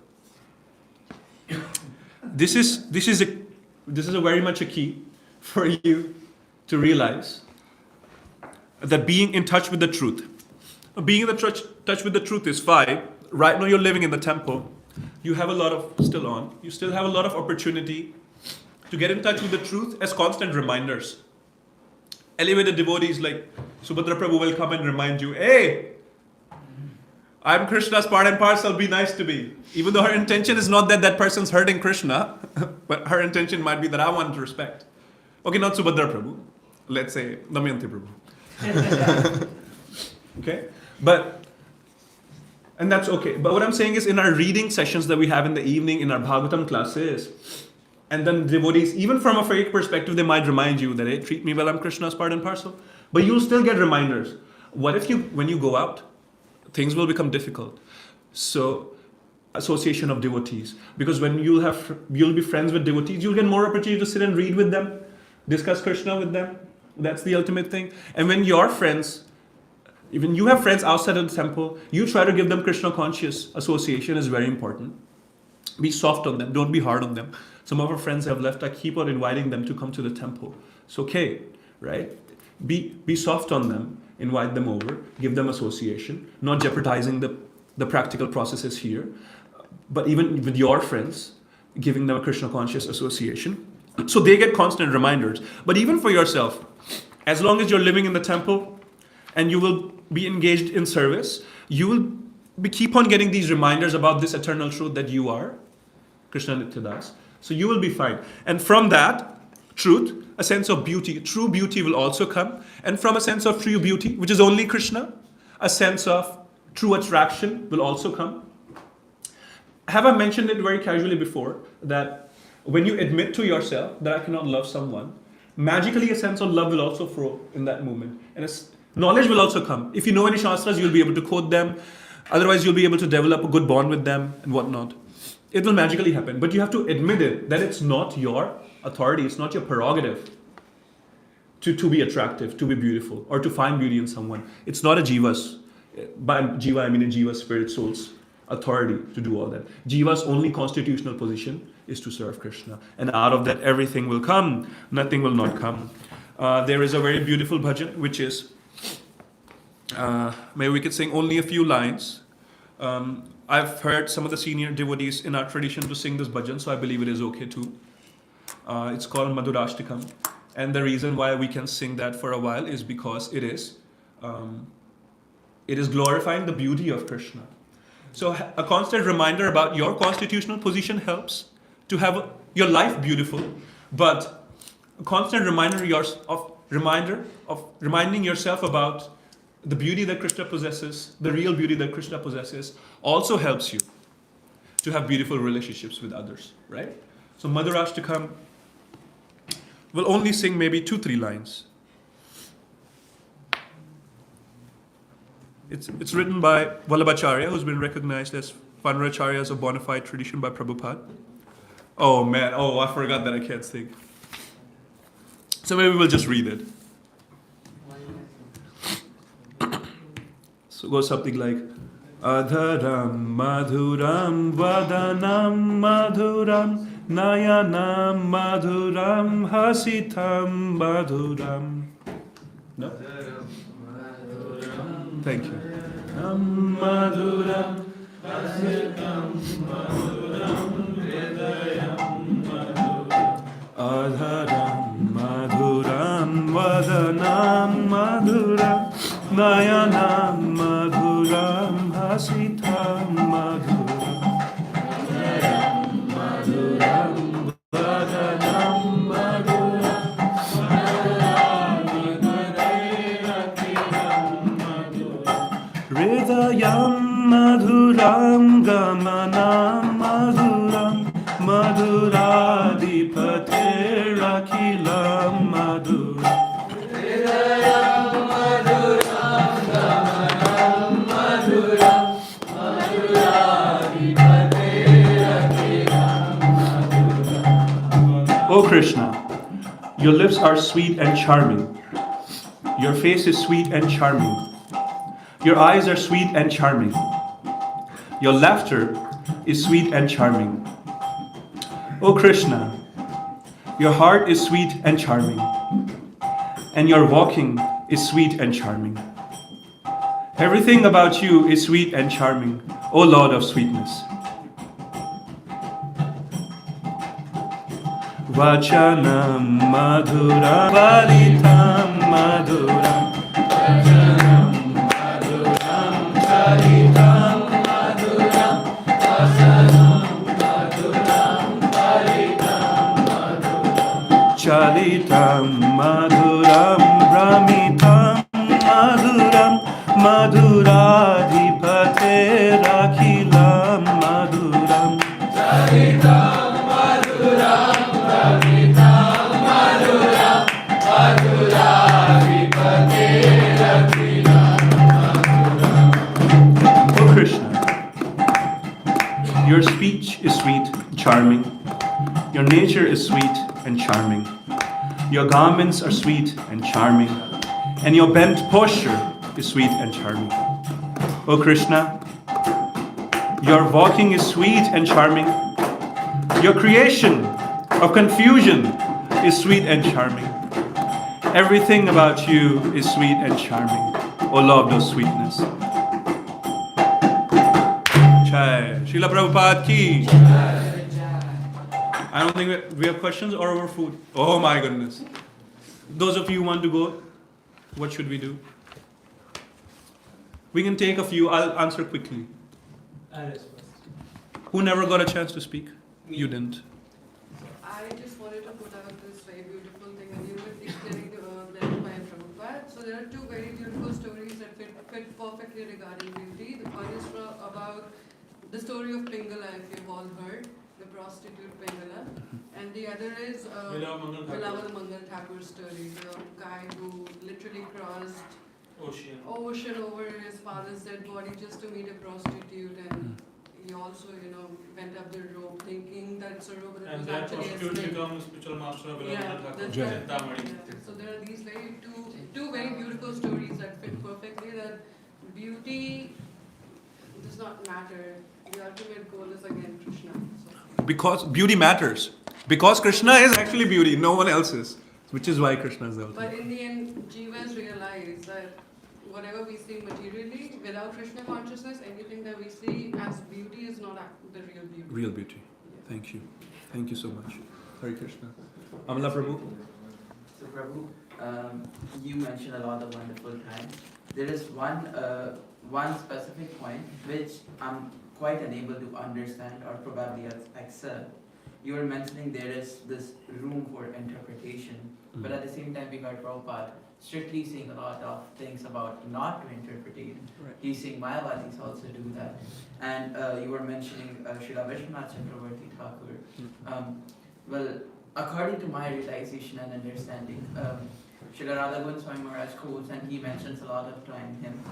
this is a very much a key for you to realize that being in touch with the truth. Being in touch with the truth is fine. Right now you're living in the temple. You have a lot of, you still have a lot of opportunity to get in touch with the truth as constant reminders. Elevated devotees like Subhadra Prabhu will come and remind you, hey, I'm Krishna's part and parcel, be nice to me. Even though her intention is not that that person's hurting Krishna, but her intention might be that I want respect. Okay, not Subhadra Prabhu. Let's say Damayanti Prabhu. Okay? And that's okay. But what I'm saying is in our reading sessions that we have in the evening, in our Bhagavatam classes, and then devotees, even from a fake perspective, they might remind you that, hey, treat me well, I'm Krishna's part and parcel. But you'll still get reminders. What if when you go out, things will become difficult? So, association of devotees. Because when you'll be friends with devotees, you'll get more opportunity to sit and read with them, discuss Krishna with them. That's the ultimate thing. And when your friends, even you have friends outside of the temple, you try to give them Krishna conscious association is very important. Be soft on them, don't be hard on them. Some of our friends have left, I keep on inviting them to come to the temple. It's okay, right? Be soft on them, invite them over, give them association, not jeopardizing the practical processes here. But even with your friends, giving them a Krishna conscious association. So they get constant reminders. But even for yourself, as long as you're living in the temple and you will be engaged in service, you will we keep on getting these reminders about this eternal truth that you are Krishna Nityadas. So you will be fine. And from that truth, a sense of beauty, true beauty will also come. And from a sense of true beauty, which is only Krishna, a sense of true attraction will also come. Have I mentioned it very casually before that when you admit to yourself that I cannot love someone, magically a sense of love will also flow in that moment. And knowledge will also come. If you know any Shastras, you'll be able to quote them. Otherwise, you'll be able to develop a good bond with them and whatnot. It will magically happen. But you have to admit it, that it's not your authority, it's not your prerogative to be attractive, to be beautiful, or to find beauty in someone. It's not a jiva's. By jiva, I mean a jiva, spirit, soul's authority to do all that. Jiva's only constitutional position is to serve Krishna. And out of that, everything will come. Nothing will not come. There is a very beautiful bhajan, which is, maybe we could sing only a few lines. I've heard some of the senior devotees in our tradition to sing this bhajan, so I believe it is okay too. It's called Madhurashtakam. And the reason why we can sing that for a while is because it is glorifying the beauty of Krishna. So a constant reminder about your constitutional position helps to have your life beautiful, but a constant reminder of reminding yourself about the beauty that Krishna possesses, the real beauty that Krishna possesses, also helps you to have beautiful relationships with others, right? So Madhurashtakam will only sing maybe 2-3 lines. It's written by Vallabhacharya, who's been recognized as Vanaracharya as a bona fide tradition by Prabhupada. Oh man, I forgot that I can't sing. So maybe we'll just read it. So it goes something like Adharam madhuram vadanam madhuram nayanam madhuram hasitam madhuram. No? Thank you. Madhuram hasitam madhuram hridayam madhuram Adharam madhuram vadanam madhuram nayanam madhuram hasitam madhuram madhuram vadanam madhuram hridayam madhuram gamanam madhuram madhuradipate rakhilam madhuram hridayam madhuram gamanam madhuram madhuradipate rakhilam madhuram. O Krishna, your lips are sweet and charming. Your face is sweet and charming. Your eyes are sweet and charming. Your laughter is sweet and charming. O Krishna, your heart is sweet and charming, and your walking is sweet and charming. Everything about you is sweet and charming, O Lord of sweetness. Vachanam madhuram valitam madhuram Vachanam madhuram charitam madhuram Vasanam madhuram valitam madhuram Chalitam madhuram brahmitam madhuram Madhuradhipate rakhilam madhuram Chalitam madhuram brahmitam madhuram Madhuradhipate rakhilam madhuram. O Krishna, your speech is sweet, charming. Your nature is sweet and charming. Your garments are sweet and charming. And your bent posture is sweet and charming. O Krishna, your walking is sweet and charming. Your creation of confusion is sweet and charming. Everything about you is sweet and charming. O Lord of sweetness. Jai. Srila Prabhupada ki. I don't think we have questions or our food. Oh my goodness. Those of you who want to go, what should we do? We can take a few. I'll answer quickly. Iris first. Who never got a chance to speak? You didn't. I just wanted to put out this very beautiful thing, and you were explaining the led by Prabhupada. So there are two very beautiful stories that fit perfectly regarding beauty. The one is about the story of Pingala, if you've all heard, the prostitute Pingala, and the other is Vilaval Mangal Thakur's story, the guy who literally crossed ocean over his father's dead body just to meet a prostitute, and he also, went up the rope thinking that Sarovar was actually a snake. Becomes spiritual master of Yeah, that's that's right. right. So there are these two very beautiful stories that fit perfectly, that beauty does not matter. The ultimate goal is again Krishna. So. Because beauty matters. Because Krishna is actually beauty, no one else is. Which is why Krishna is the ultimate. But in the end, jivas realize that whatever we see materially, without Krishna consciousness, anything that we see as beauty is not the real beauty. Real beauty. Thank you. Thank you so much. Hare Krishna. Amala Prabhu. So Prabhu, you mentioned a lot of wonderful times. There is one specific point which I'm quite unable to understand or probably accept. You were mentioning there is this room for interpretation, but at the same time we heard Prabhupada strictly saying a lot of things about not to interpret. Right. He's saying Mayavadis also do that. And you were mentioning Srila Vishwanath Chakravarti Thakur. Well, according to my realization and understanding, Srila Radha Swami Maharaj quotes, and he mentions a lot of time him,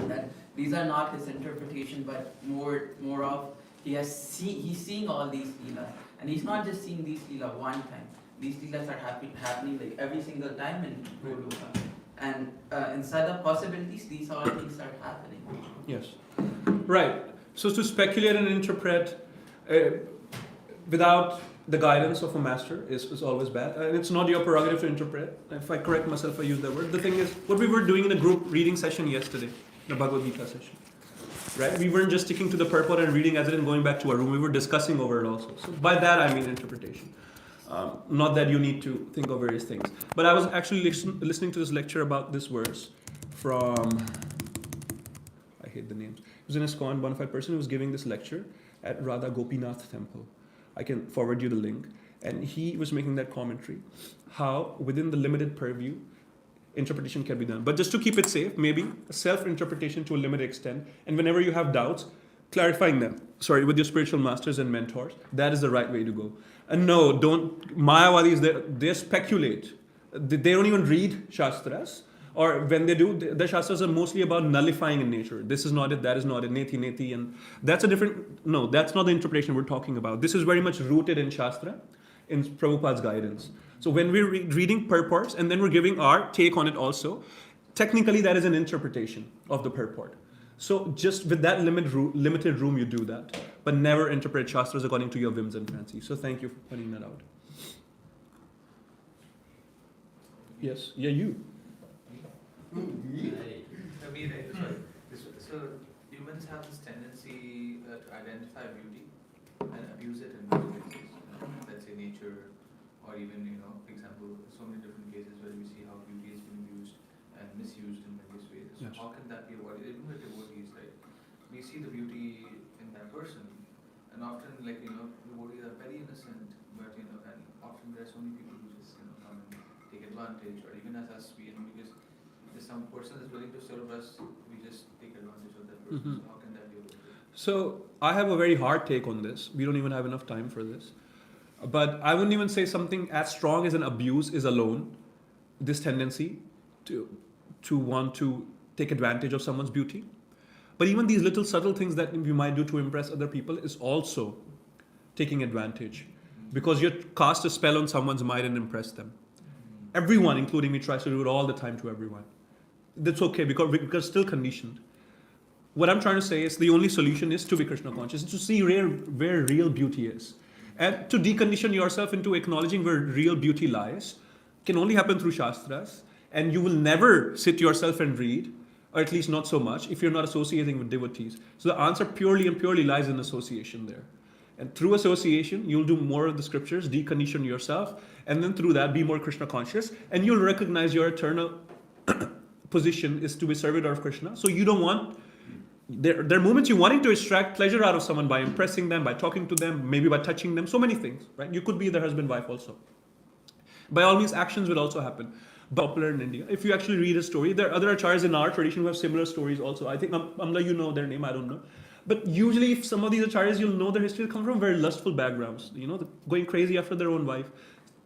that these are not his interpretation, but more of he's seeing all these leelas, and he's not just seeing these leelas one time. These leelas are happening like every single time in Goloka, and inside the possibilities, these all things are happening. Yes. Right. So to speculate and interpret without the guidance of a master is always bad. And it's not your prerogative to interpret. If I correct myself, I use that word. The thing is, what we were doing in the group reading session yesterday, the Bhagavad Gita session, right? We weren't just sticking to the purport and reading as it and going back to our room. We were discussing over it also. So by that, I mean interpretation. Not that you need to think of various things. But I was actually listening to this lecture about this verse from, I hate the names. It was an ISKCON bona fide person who was giving this lecture at Radha Gopinath temple. I can forward you the link. And he was making that commentary, how within the limited purview, interpretation can be done. But just to keep it safe, maybe self-interpretation to a limited extent. And whenever you have doubts, clarifying them, with your spiritual masters and mentors, that is the right way to go. And no, Mayavadis, they speculate. They don't even read Shastras. Or when they do, the Shastras are mostly about nullifying in nature. This is not it, that is not it, neti, neti. And that's that's not the interpretation we're talking about. This is very much rooted in Shastra, in Prabhupada's guidance. So when we're reading purports and then we're giving our take on it also, technically that is an interpretation of the purport. So just with that limited room, you do that. But never interpret Shastras according to your whims and fancies. So thank you for pointing that out. Yes, yeah, you. So humans have this tendency to identify beauty and abuse it in many ways. Let's say nature, or even, for example, so many different cases where we see how beauty is being used and misused in various ways. So Yes. how can that be avoided? Even with devotees, right? We see the beauty in that person, and often, devotees are very innocent, but and often there are so many people who just come and take advantage, or even as us, we because if some person is willing to serve us, we just take advantage of that person. Mm-hmm. So how can that be avoided? So I have a very hard take on this. We don't even have enough time for this. But I wouldn't even say something as strong as an abuse is alone, this tendency to want to take advantage of someone's beauty. But even these little subtle things that you might do to impress other people is also taking advantage. Because you cast a spell on someone's mind and impress them. Everyone, including me, tries to do it all the time to everyone. That's okay because we're still conditioned. What I'm trying to say is the only solution is to be Krishna conscious, to see where real beauty is. And to decondition yourself into acknowledging where real beauty lies can only happen through Shastras. And you will never sit yourself and read, or at least not so much, if you're not associating with devotees. So the answer purely lies in association there. And through association, you'll do more of the scriptures, decondition yourself, and then through that, be more Krishna conscious, and you'll recognize your eternal position is to be servitor of Krishna. So you don't want there are moments you're wanting to extract pleasure out of someone by impressing them, by talking to them, maybe by touching them, so many things, right? You could be their husband, wife also. By all means, actions will also happen. But popular in India. If you actually read a story, there are other acharyas in our tradition who have similar stories also. I think, Amla, you know their name, I don't know. But usually, if some of these acharyas, you'll know their history, they come from very lustful backgrounds, going crazy after their own wife,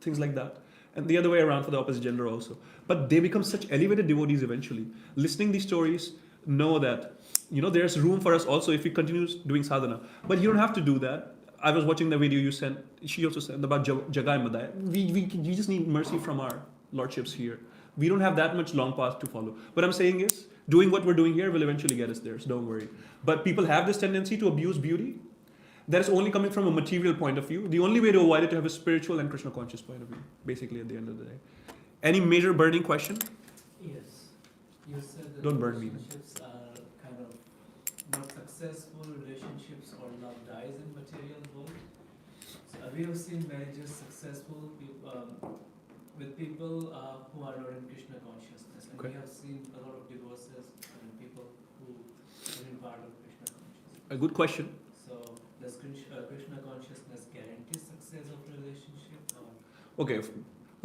things like that. And the other way around for the opposite gender also. But they become such elevated devotees eventually. Listening these stories, know that, there's room for us also if we continue doing sadhana. But you don't have to do that. I was watching the video you sent, she also sent about Jagai Madai. We just need mercy from our lordships here. We don't have that much long path to follow. What I'm saying is, doing what we're doing here will eventually get us there, so don't worry. But people have this tendency to abuse beauty. That is only coming from a material point of view. The only way to avoid it to have a spiritual and Krishna conscious point of view, basically at the end of the day. Any major burning question? Yes. You said that Don't burn me. relationships are kind of not successful relationships or love dies in material world. So we have seen marriages successful with people who are not in Krishna consciousness, and we have seen a lot of divorces and people who are in part of Krishna consciousness. A good question. So does Krishna consciousness guarantee success of relationship? Or? Okay, if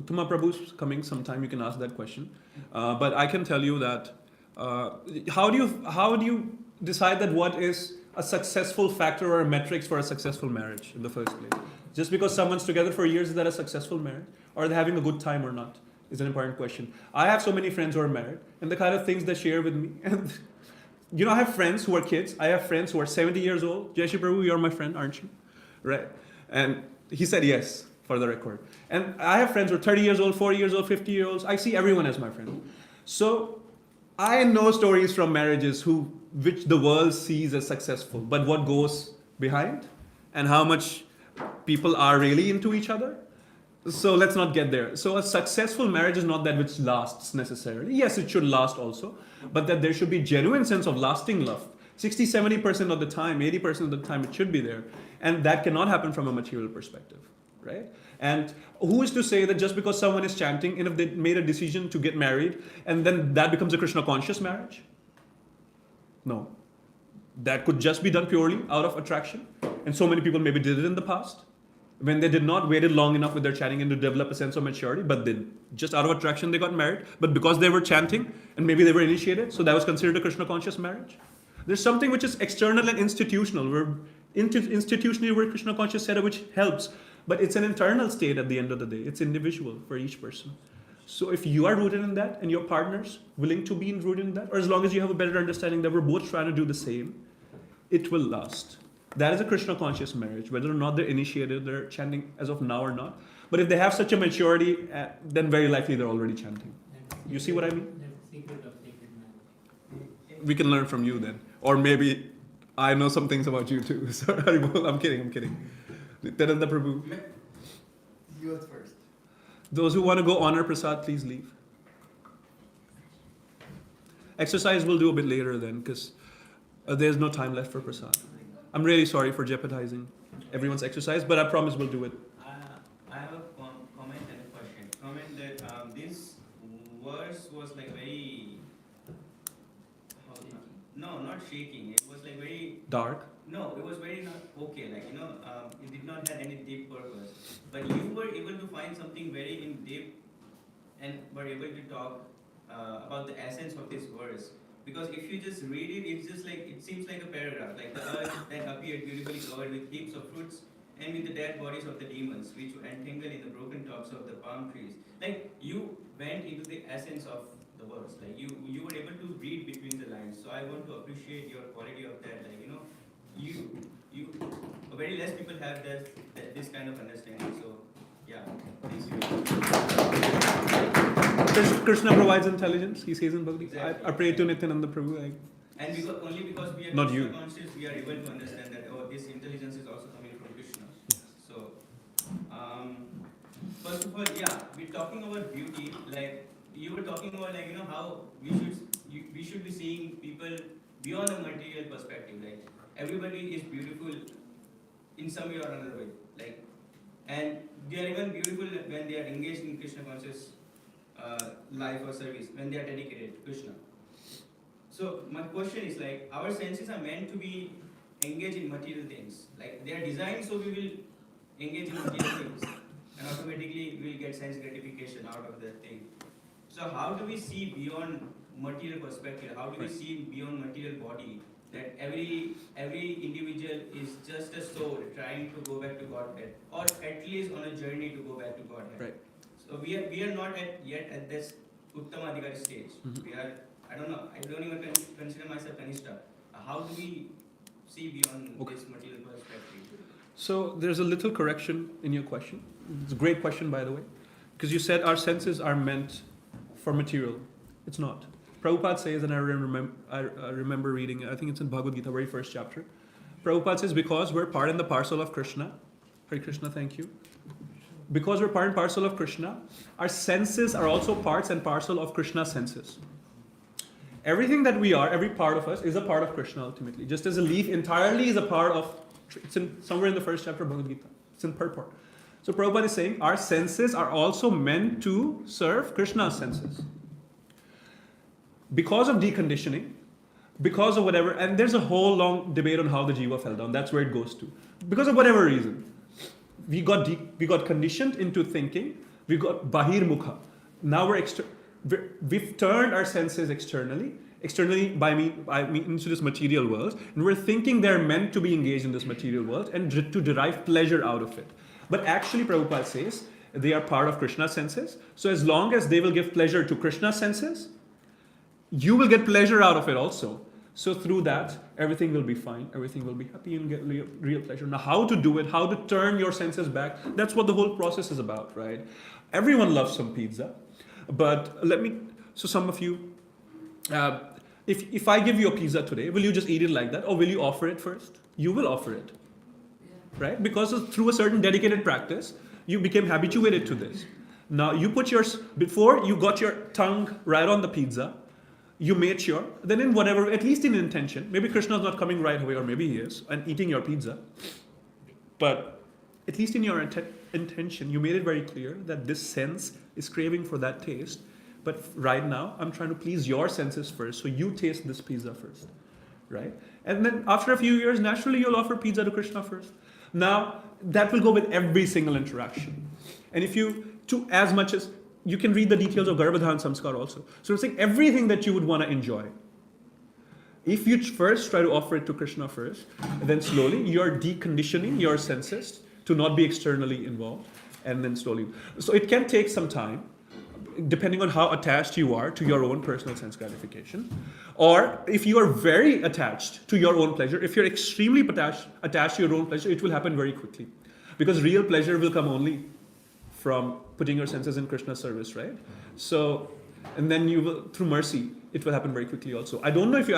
Uttama Prabhu's coming sometime, you can ask that question. But I can tell you that how do you decide that what is a successful factor or a metrics for a successful marriage in the first place? Just because someone's together for years, is that a successful marriage? Or are they having a good time or not? Is an important question. I have so many friends who are married, and the kind of things they share with me. And I have friends who are kids. I have friends who are 70 years old. Jai Shri Prabhu, you're my friend, aren't you? Right? And he said yes, for the record. And I have friends who are 30 years old, 40 years old, 50 years old. I see everyone as my friend. So I know stories from marriages which the world sees as successful, but what goes behind and how much people are really into each other. So let's not get there. So a successful marriage is not that which lasts necessarily. Yes, it should last also, but that there should be genuine sense of lasting love. 60-70% of the time, 80% of the time it should be there. And that cannot happen from a material perspective, right? And who is to say that just because someone is chanting, and if they made a decision to get married, and then that becomes a Krishna conscious marriage? No. That could just be done purely out of attraction. And so many people maybe did it in the past, when they did not waited long enough with their chanting and to develop a sense of maturity, but then just out of attraction they got married. But because they were chanting and maybe they were initiated, so that was considered a Krishna conscious marriage. There's something which is external and institutional. Institutionally we're Krishna conscious setup, which helps, but it's an internal state at the end of the day. It's individual for each person. So if you are rooted in that and your partner's willing to be rooted in that, or as long as you have a better understanding that we're both trying to do the same, it will last. That is a Krishna conscious marriage, whether or not they're initiated, they're chanting as of now or not. But if they have such a maturity, then very likely they're already chanting. You see what I mean? That's the secret of sacred marriage. We can learn from you then. Or maybe I know some things about you too. Sorry, I'm kidding. Nityananda Prabhu. You first. Those who want to go honor Prasad, please leave. Exercise we'll do a bit later then, because there's no time left for Prasad. I'm really sorry for jeopardizing everyone's exercise, but I promise we'll do it. I have a comment and a question. Comment that this verse was like very, no, not shaking. It was like very Dark. No, it was very not okay. Like it did not have any deep purpose. But you were able to find something very in deep, and were able to talk about the essence of this verse. Because if you just read it, it's just like, it seems like a paragraph, like the earth that appeared beautifully covered with heaps of fruits and with the dead bodies of the demons, which were entangled in the broken tops of the palm trees. Like, you went into the essence of the verse, like you were able to read between the lines. So I want to appreciate your quality of that, like, you very less people have this kind of understanding. So yeah, thanks you. Krishna provides intelligence, he says in Bhakti. Exactly. I pray to Nityananda Prabhu. And only because we are Not Krishna you. conscious, we are able to understand that this intelligence is also coming from Krishna. So, first of all, yeah, we're talking about beauty. Like you were talking about, like how we should be seeing people beyond a material perspective. Like everybody is beautiful in some way or another way. Like, and they are even beautiful when they are engaged in Krishna conscious life or service, when they are dedicated to Krishna. So my question is like, our senses are meant to be engaged in material things. Like they are designed so we will engage in material things, and automatically we will get sense gratification out of that thing. So how do we see beyond material perspective? How do we see beyond material body? That every individual is just a soul trying to go back to Godhead, or at least on a journey to go back to Godhead. Right. So we are not yet at this Uttama Adhikari stage. Mhm. We are, I don't know, I don't even consider myself Kanishta. How do we see beyond this material perspective? So there's a little correction in your question. It's a great question, by the way, because you said our senses are meant for material. It's not. Prabhupada says, and I remember reading, I think it's in Bhagavad Gita, very first chapter. Prabhupada says, because we're part and the parcel of Krishna, Hare Krishna, thank you. Because we're part and parcel of Krishna, our senses are also parts and parcel of Krishna's senses. Everything that we are, every part of us, is a part of Krishna ultimately. Just as a leaf entirely is a part of, it's in somewhere in the first chapter of Bhagavad Gita. It's in purport. So Prabhupada is saying our senses are also meant to serve Krishna's senses. Because of deconditioning, because of whatever, and there's a whole long debate on how the jiva fell down. That's where it goes to. Because of whatever reason, we got conditioned into thinking. We got bahir mukha. Now we've turned our senses externally by mean into this material world, and we're thinking they're meant to be engaged in this material world and to derive pleasure out of it. But actually, Prabhupada says they are part of Krishna's senses. So as long as they will give pleasure to Krishna's senses, you will get pleasure out of it also. So through that, everything will be fine, everything will be happy and get real pleasure. Now, how to do it, how to turn your senses back, that's what the whole process is about, right? Everyone loves some pizza, but so some of you, if I give you a pizza today, will you just eat it like that, or will you offer it first? You will offer it, right? Because through a certain dedicated practice, you became habituated to this. Now, before you got your tongue right on the pizza, you made sure, then in whatever, at least in intention, maybe Krishna is not coming right away, or maybe he is, and eating your pizza, but at least in your intention, you made it very clear that this sense is craving for that taste, but right now, I'm trying to please your senses first, so you taste this pizza first, right? And then after a few years, naturally, you'll offer pizza to Krishna first. Now, that will go with every single interaction. And if as much as, you can read the details of Garbhadhan Samskar also. So it's like everything that you would want to enjoy. If you first try to offer it to Krishna first, then slowly you're deconditioning your senses to not be externally involved, and then slowly. So it can take some time, depending on how attached you are to your own personal sense gratification. Or if you are very attached to your own pleasure, if you're extremely attached to your own pleasure, it will happen very quickly. Because real pleasure will come only from putting your senses in Krishna's service, right? So, and then you will, through mercy, it will happen very quickly also. I don't know if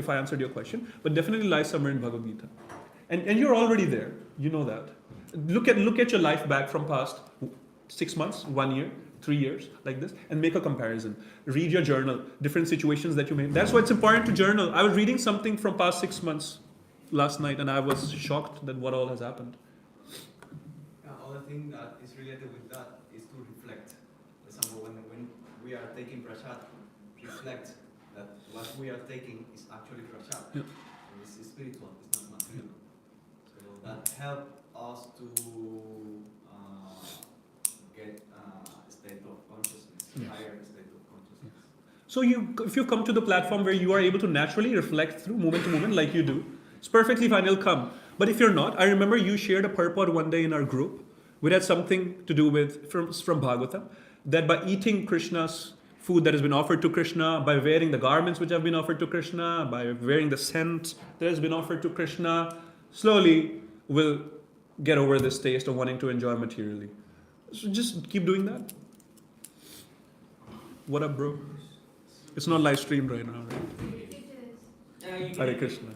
I answered your question, but definitely lies somewhere in Bhagavad Gita. And you're already there, you know that. Look at your life back from past 6 months, 1 year, 3 years, like this, and make a comparison. Read your journal, different situations that you made. That's why it's important to journal. I was reading something from past 6 months last night, and I was shocked that what all has happened. Other thing that is related with that is to reflect. For example, when we are taking prasad, reflect that what we are taking is actually prasad. Yeah. It's spiritual, it's not material. So that helps us to get a state of consciousness, higher state of consciousness. So if you come to the platform where you are able to naturally reflect through moment to moment like you do, it's perfectly fine, it'll come. But if you're not, I remember you shared a purport one day in our group, which had something to do with, from Bhagavatam, that by eating Krishna's food that has been offered to Krishna, by wearing the garments which have been offered to Krishna, by wearing the scent that has been offered to Krishna, slowly we'll get over this taste of wanting to enjoy materially. So just keep doing that. What up, bro? It's not live streamed right now, right? It is. Hare Krishna.